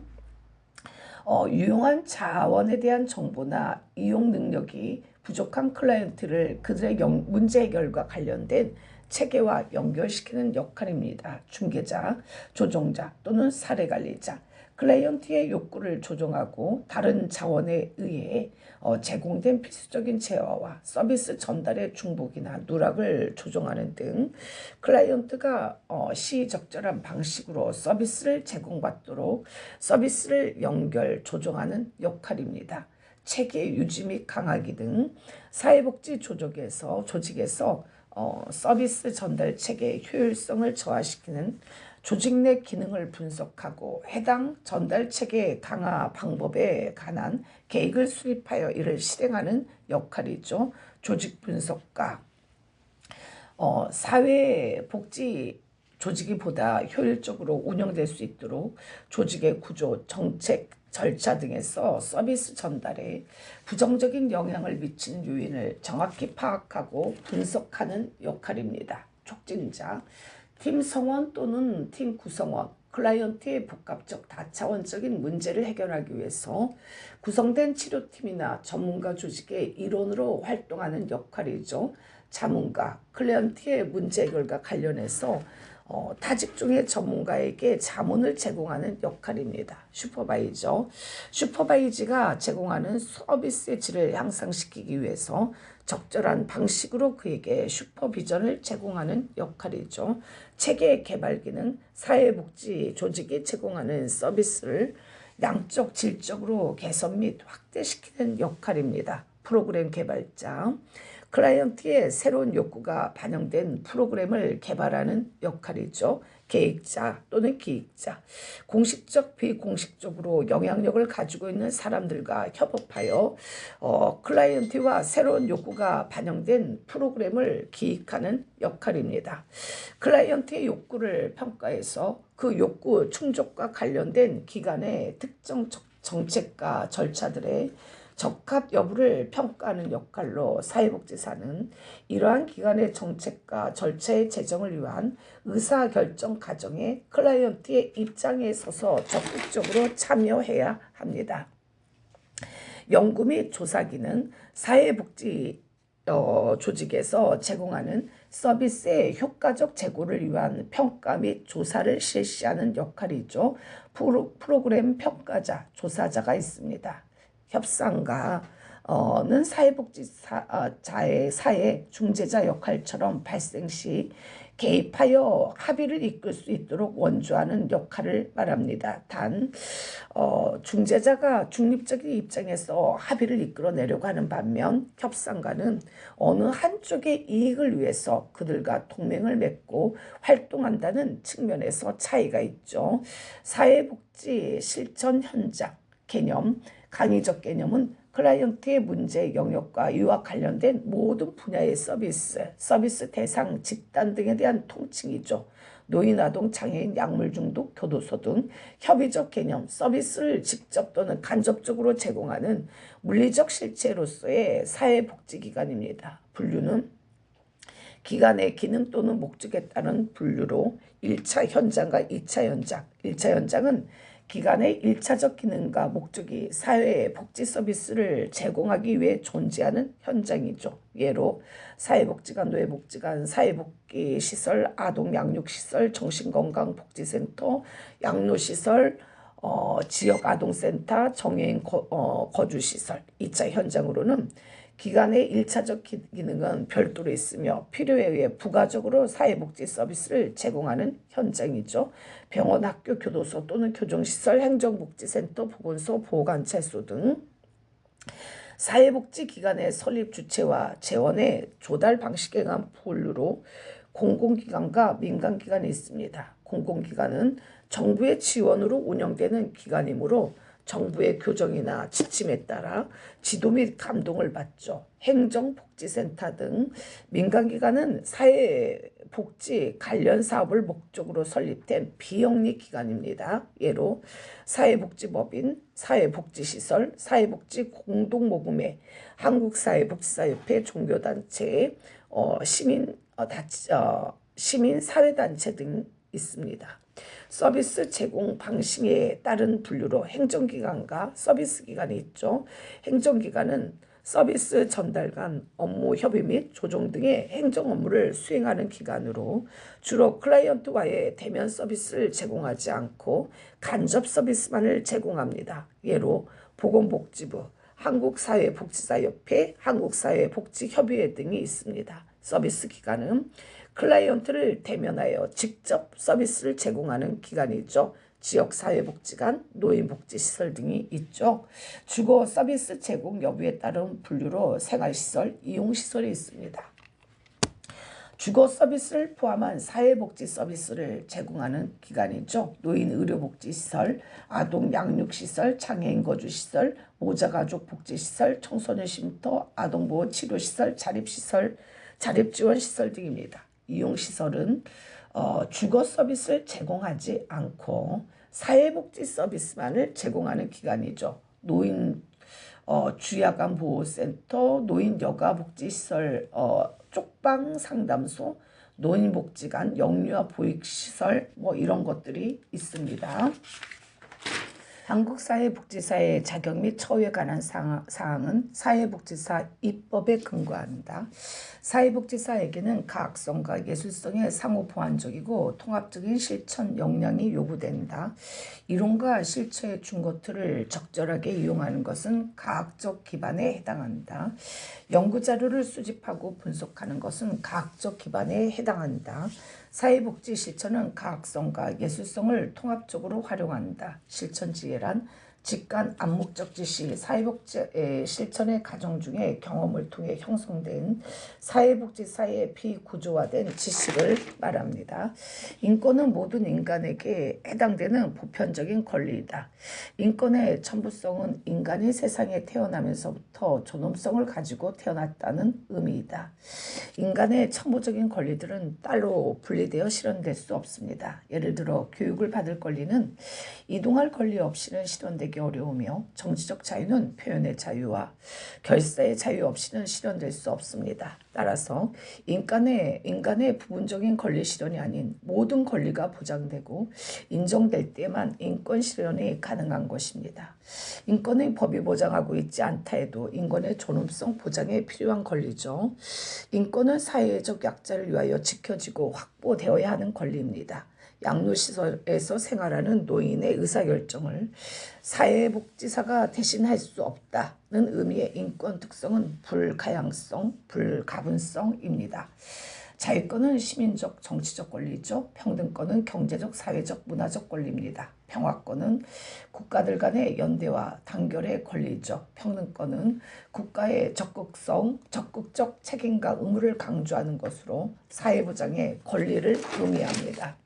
S2: 유용한 자원에 대한 정보나 이용 능력이 부족한 클라이언트를 그들의 문제 해결과 관련된 체계와 연결시키는 역할입니다. 중개자, 조정자 또는 사례관리자. 클라이언트의 욕구를 조정하고 다른 자원에 의해 제공된 필수적인 재화와 서비스 전달의 중복이나 누락을 조정하는 등 클라이언트가 시의적절한 방식으로 서비스를 제공받도록 서비스를 연결, 조정하는 역할입니다. 체계 유지 및 강화기 등 사회복지 조직에서 서비스 전달 체계의 효율성을 저하시키는 조직 내 기능을 분석하고 해당 전달 체계 강화 방법에 관한 계획을 수립하여 이를 실행하는 역할이죠. 조직 분석가. 사회복지 조직이 보다 효율적으로 운영될 수 있도록 조직의 구조, 정책, 절차 등에서 서비스 전달에 부정적인 영향을 미치는 요인을 정확히 파악하고 분석하는 역할입니다. 촉진자, 팀 성원 또는 팀 구성원, 클라이언트의 복합적 다차원적인 문제를 해결하기 위해서 구성된 치료팀이나 전문가 조직의 일원으로 활동하는 역할이죠. 자문가, 클라이언트의 문제 해결과 관련해서 타직종의 전문가에게 자문을 제공하는 역할입니다. 슈퍼바이저가 제공하는 서비스의 질을 향상시키기 위해서 적절한 방식으로 그에게 슈퍼비전을 제공하는 역할이죠. 체계 개발 기능, 사회복지 조직이 제공하는 서비스를 양적 질적으로 개선 및 확대시키는 역할입니다. 프로그램 개발자, 클라이언트의 새로운 욕구가 반영된 프로그램을 개발하는 역할이죠. 계획자 또는 기획자, 공식적 비공식적으로 영향력을 가지고 있는 사람들과 협업하여 클라이언트와 새로운 욕구가 반영된 프로그램을 기획하는 역할입니다. 클라이언트의 욕구를 평가해서 그 욕구 충족과 관련된 기관의 특정 정책과 절차들의 적합 여부를 평가하는 역할로 사회복지사는 이러한 기관의 정책과 절차의 제정을 위한 의사결정 과정에 클라이언트의 입장에 서서 적극적으로 참여해야 합니다. 연구 및 조사 기능, 사회복지 조직에서 제공하는 서비스의 효과적 제고를 위한 평가 및 조사를 실시하는 역할이죠. 프로그램 평가자, 조사자가 있습니다. 협상가는 사회복지자의 사회 중재자 역할처럼 발생 시 개입하여 합의를 이끌 수 있도록 원조하는 역할을 말합니다. 단 중재자가 중립적인 입장에서 합의를 이끌어내려고 하는 반면 협상가는 어느 한쪽의 이익을 위해서 그들과 동맹을 맺고 활동한다는 측면에서 차이가 있죠. 사회복지 실천 현장 개념, 강의적 개념은 클라이언트의 문제 영역과 이와 관련된 모든 분야의 서비스 대상 집단 등에 대한 통칭이죠. 노인, 아동, 장애인, 약물 중독, 교도소 등 협의적 개념, 서비스를 직접 또는 간접적으로 제공하는 물리적 실체로서의 사회복지기관입니다. 분류는 기관의 기능 또는 목적에 따른 분류로 1차 현장과 2차 현장, 1차 현장은 기관의 1차적 기능과 목적이 사회의 복지 서비스를 제공하기 위해 존재하는 현장이죠. 예로 사회복지관, 노예복지관, 사회복지시설, 아동양육시설, 정신건강복지센터, 양로시설, 지역아동센터, 정해인 거주시설. 2차 현장으로는 기관의 1차적 기능은 별도로 있으며 필요에 의해 부가적으로 사회복지 서비스를 제공하는 현장이죠. 병원, 학교, 교도소 또는 교정시설, 행정복지센터, 보건소, 보호관찰소 등 사회복지기관의 설립 주체와 재원의 조달 방식에 관한 분류로 공공기관과 민간기관이 있습니다. 공공기관은 정부의 지원으로 운영되는 기관이므로 정부의 교정이나 지침에 따라 지도 및 감동을 받죠. 행정복지센터 등 민간기관은 사회복지 관련 사업을 목적으로 설립된 비영리 기관입니다. 예로 사회복지법인, 사회복지시설, 사회복지공동모금회, 한국사회복지사협회, 종교단체, 시민사회단체 등 있습니다.
S1: 서비스 제공 방식에 따른 분류로 행정기관과 서비스기관이 있죠. 행정기관은 서비스 전달 간 업무 협의 및 조정 등의 행정 업무를 수행하는 기관으로 주로 클라이언트와의 대면 서비스를 제공하지 않고 간접 서비스만을 제공합니다. 예로 보건복지부, 한국사회복지사협회, 한국사회복지협의회 등이 있습니다. 서비스 기관은 클라이언트를 대면하여 직접 서비스를 제공하는 기관이죠. 지역사회복지관, 노인복지시설 등이 있죠. 주거 서비스 제공 여부에 따른 분류로 생활시설, 이용시설이 있습니다. 주거 서비스를 포함한 사회복지 서비스를 제공하는 기관이죠. 노인 의료복지시설, 아동 양육시설, 장애인 거주시설, 모자가족 복지시설, 청소년 쉼터, 아동보호 치료시설, 자립시설, 자립지원시설 등입니다. 이용시설은 주거 서비스를 제공하지 않고 사회복지 서비스만을 제공하는 기관이죠. 노인 주야간 보호센터, 노인 여가복지시설, 쪽방 상담소, 노인복지관, 영유아 보육시설 뭐 이런 것들이 있습니다. 한국사회복지사의 자격 및 처우에 관한 사항은 사회복지사 입법에 근거한다. 사회복지사에게는 가학성과 예술성의 상호 보완적이고 통합적인 실천 역량이 요구된다. 이론과 실처의 중거틀을 적절하게 이용하는 것은 가학적 기반에 해당한다. 연구자료를 수집하고 분석하는 것은 가학적 기반에 해당한다. 사회복지 실천은 가학성과 예술성을 통합적으로 활용한다. 실천지혜란 직관 암묵적 지시, 사회복지 실천의 과정 중에 경험을 통해 형성된 사회복지사의 비구조화된 지식을 말합니다. 인권은 모든 인간에게 해당되는 보편적인 권리이다. 인권의 전부성은 인간이 세상에 태어나면서부터 존엄성을 가지고 태어났다는 의미이다. 인간의 천부적인 권리들은 따로 분리되어 실현될 수 없습니다. 예를 들어 교육을 받을 권리는 이동할 권리 없이는 실현되기 어려우며 정치적 자유는 표현의 자유와 결사의 자유 없이는 실현될 수 없습니다. 따라서 인간의 부분적인 권리 실현이 아닌 모든 권리가 보장되고 인정될 때만 인권 실현이 가능한 것입니다. 인권의 법이 보장하고 있지 않다 해도 인권의 존엄성 보장에 필요한 권리죠. 인권은 사회적 약자를 위하여 지켜지고 확보되어야 하는 권리입니다. 양로시설에서 생활하는 노인의 의사결정을 사회복지사가 대신할 수 없다는 의미의 인권 특성은 불가향성, 불가분성입니다. 자유권은 시민적, 정치적 권리죠. 평등권은 경제적, 사회적, 문화적 권리입니다. 평화권은 국가들 간의 연대와 단결의 권리죠. 평등권은 국가의 적극적 책임과 의무를 강조하는 것으로 사회보장의 권리를 의미합니다.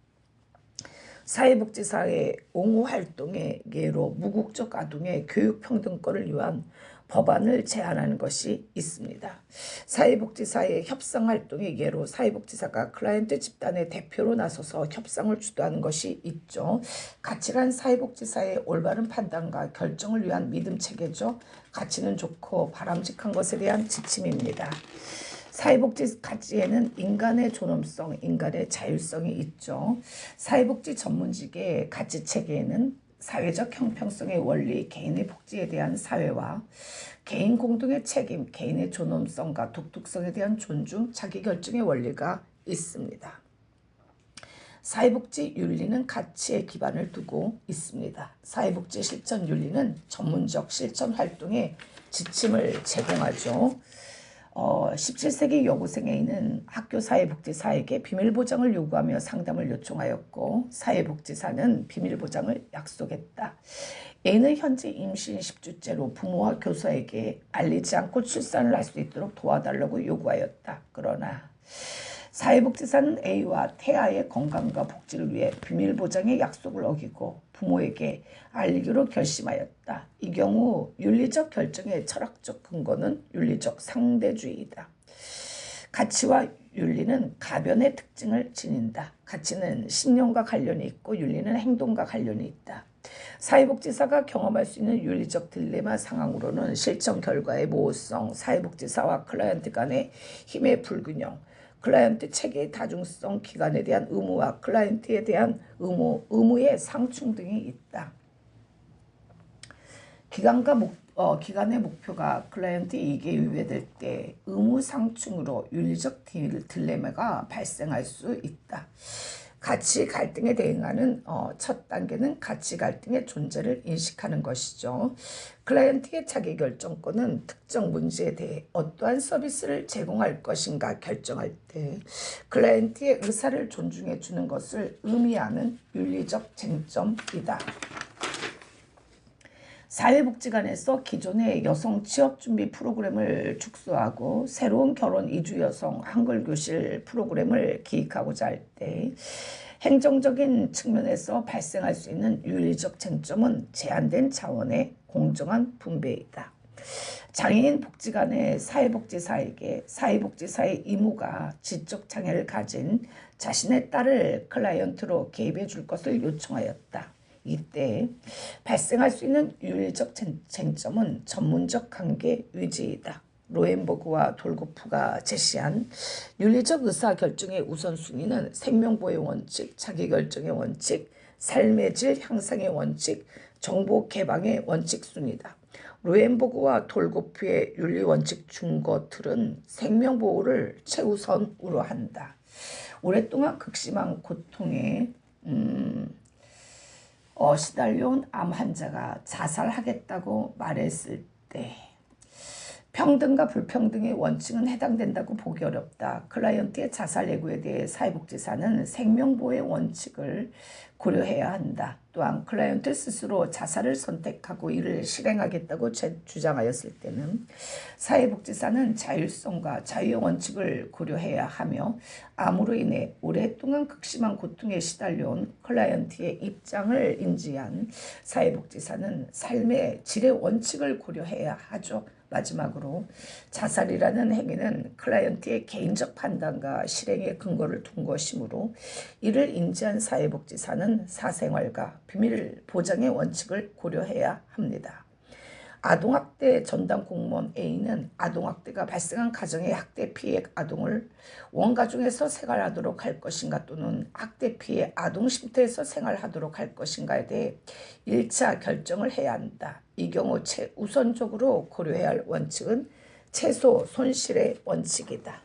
S1: 사회복지사의 옹호활동의 예로 무국적 아동의 교육평등권을 위한 법안을 제안하는 것이 있습니다. 사회복지사의 협상활동의 예로 사회복지사가 클라이언트 집단의 대표로 나서서 협상을 주도하는 것이 있죠. 가치란 사회복지사의 올바른 판단과 결정을 위한 믿음체계죠. 가치는 좋고 바람직한 것에 대한 지침입니다. 사회복지 가치에는 인간의 존엄성, 인간의 자율성이 있죠. 사회복지 전문직의 가치체계에는 사회적 형평성의 원리, 개인의 복지에 대한 사회와 개인 공동의 책임, 개인의 존엄성과 독특성에 대한 존중, 자기결정의 원리가 있습니다. 사회복지 윤리는 가치에 기반을 두고 있습니다. 사회복지 실천 윤리는 전문적 실천 활동의 지침을 제공하죠. 17세기 여고생 A는 학교 사회복지사에게 비밀보장을 요구하며 상담을 요청하였고 사회복지사는 비밀보장을 약속했다. A는 현재 임신 10주째로 부모와 교사에게 알리지 않고 출산을 할 수 있도록 도와달라고 요구하였다. 그러나 사회복지사는 A와 태아의 건강과 복지를 위해 비밀보장의 약속을 어기고 부모에게 알리기로 결심하였다. 이 경우 윤리적 결정의 철학적 근거는 윤리적 상대주의이다. 가치와 윤리는 가변의 특징을 지닌다. 가치는 신념과 관련이 있고 윤리는 행동과 관련이 있다. 사회복지사가 경험할 수 있는 윤리적 딜레마 상황으로는 실천 결과의 모호성, 사회복지사와 클라이언트 간의 힘의 불균형, 클라이언트 체계의 다중성, 기관에 대한 의무와 클라이언트에 대한 의무의 상충 등이 있다. 기관의 목표가 클라이언트 이익에 위배될 때 의무 상충으로 윤리적 딜레마가 발생할 수 있다. 가치 갈등에 대응하는 첫 단계는 가치 갈등의 존재를 인식하는 것이죠. 클라이언트의 자기결정권은 특정 문제에 대해 어떠한 서비스를 제공할 것인가 결정할 때 클라이언트의 의사를 존중해 주는 것을 의미하는 윤리적 쟁점이다. 사회복지관에서 기존의 여성 취업준비 프로그램을 축소하고 새로운 결혼 이주 여성 한글교실 프로그램을 기획하고자 할 때 행정적인 측면에서 발생할 수 있는 윤리적 쟁점은 제한된 차원의 공정한 분배이다. 장애인 복지관의 사회복지사에게 사회복지사의 의무가 지적 장애를 가진 자신의 딸을 클라이언트로 개입해 줄 것을 요청하였다. 이때 발생할 수 있는 윤리적 쟁점은 전문적 관계 유지이다. 로엔버그와 돌고프가 제시한 윤리적 의사결정의 우선순위는 생명보호의 원칙, 자기결정의 원칙, 삶의 질 향상의 원칙, 정보 개방의 원칙 순이다. 로엔버그와 돌고프의 윤리원칙 중거틀은 생명보호를 최우선으로 한다. 오랫동안 극심한 고통에 시달려온 암 환자가 자살하겠다고 말했을 때 평등과 불평등의 원칙은 해당된다고 보기 어렵다. 클라이언트의 자살 예고에 대해 사회복지사는 생명보호의 원칙을 고려해야 한다. 또한 클라이언트 스스로 자살을 선택하고 이를 실행하겠다고 주장하였을 때는 사회복지사는 자율성과 자유의 원칙을 고려해야 하며 암으로 인해 오랫동안 극심한 고통에 시달려온 클라이언트의 입장을 인지한 사회복지사는 삶의 질의 원칙을 고려해야 하죠. 마지막으로 자살이라는 행위는 클라이언트의 개인적 판단과 실행의 근거를 둔 것이므로 이를 인지한 사회복지사는 사생활과 비밀 보장의 원칙을 고려해야 합니다. 아동학대 전담 공무원 A는 아동학대가 발생한 가정의 학대 피해 아동을 원가중에서 생활하도록 할 것인가 또는 학대 피해 아동 쉼터에서 생활하도록 할 것인가에 대해 1차 결정을 해야 한다. 이 경우 우선적으로 고려해야 할 원칙은 최소 손실의 원칙이다.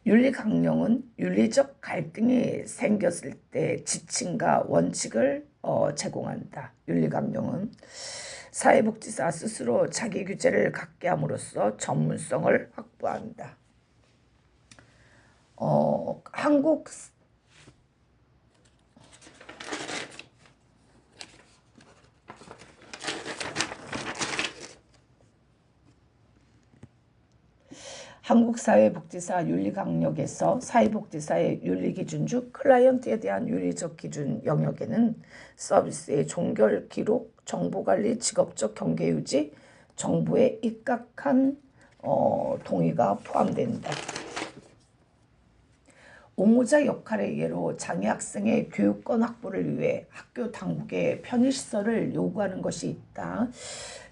S1: 윤리강령은 윤리적 갈등이 생겼을 때 지침과 원칙을 제공한다. 윤리강령은 사회복지사 스스로 자기 규제를 갖게 함으로써 전문성을 확보한다. 한국사회복지사 윤리강령에서 사회복지사의 윤리기준 중 클라이언트에 대한 윤리적 기준 영역에는 서비스의 종결 기록, 정보관리, 직업적 경계유지, 정부의 입각한 동의가 포함된다. 옹호자 역할의 예로 장애 학생의 교육권 확보를 위해 학교 당국에 편의시설을 요구하는 것이 있다.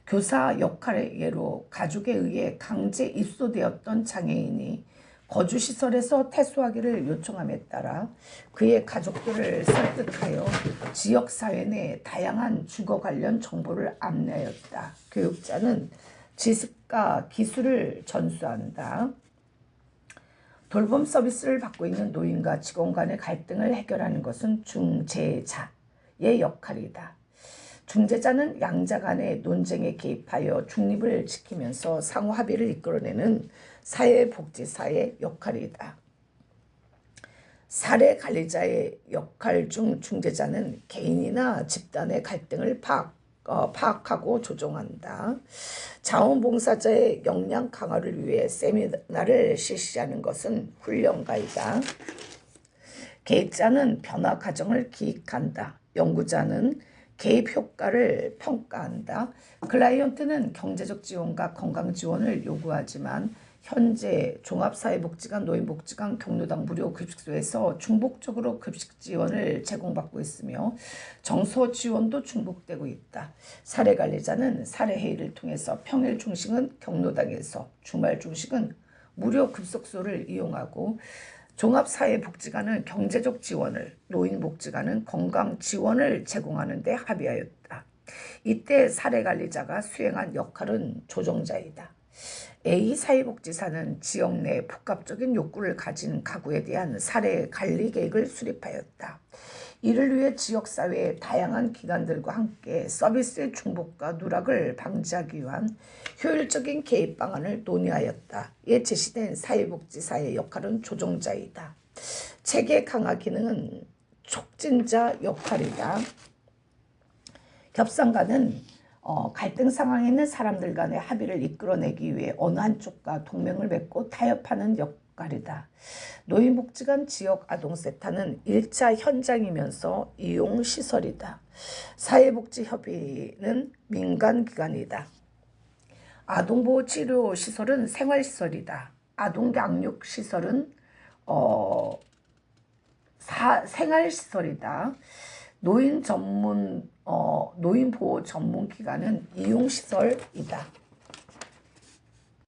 S1: 교사 역할의 예로 가족에 의해 강제 입소되었던 장애인이 거주시설에서 퇴소하기를 요청함에 따라 그의 가족들을 설득하여 지역사회 내 다양한 주거 관련 정보를 안내하였다. 교육자는 지식과 기술을 전수한다. 돌봄 서비스를 받고 있는 노인과 직원 간의 갈등을 해결하는 것은 중재자의 역할이다. 중재자는 양자 간의 논쟁에 개입하여 중립을 지키면서 상호 합의를 이끌어내는 사회복지사의 역할이다. 사례 관리자의 역할 중 중재자는 개인이나 집단의 갈등을 파악하고 조정한다. 자원봉사자의 역량 강화를 위해 세미나를 실시하는 것은 훈련가이다. 계획자는 변화 과정을 기획한다. 연구자는 개입 효과를 평가한다. 클라이언트는 경제적 지원과 건강 지원을 요구하지만 현재 종합사회복지관, 노인복지관, 경로당 무료급식소에서 중복적으로 급식 지원을 제공받고 있으며 정서 지원도 중복되고 있다. 사례관리자는 사례회의를 통해서 평일 중식은 경로당에서, 주말 중식은 무료급식소를 이용하고 종합사회복지관은 경제적 지원을, 노인복지관은 건강 지원을 제공하는 데 합의하였다. 이때 사례관리자가 수행한 역할은 조정자이다. A 사회복지사는 지역 내 복합적인 욕구를 가진 가구에 대한 사례 관리 계획을 수립하였다. 이를 위해 지역사회의 다양한 기관들과 함께 서비스의 중복과 누락을 방지하기 위한 효율적인 개입 방안을 논의하였다. 이에 제시된 사회복지사의 역할은 조정자이다. 체계 강화 기능은 촉진자 역할이다. 협상가는 갈등 상황에 있는 사람들 간의 합의를 이끌어내기 위해 어느 한쪽과 동맹을 맺고 타협하는 역할이다. 노인복지관 지역아동센터는 1차 현장이면서 이용시설이다. 사회복지협의는 민간기관이다. 아동보호치료시설은 생활시설이다. 아동양육시설은 생활시설이다. 노인보호 전문기관은 이용시설이다.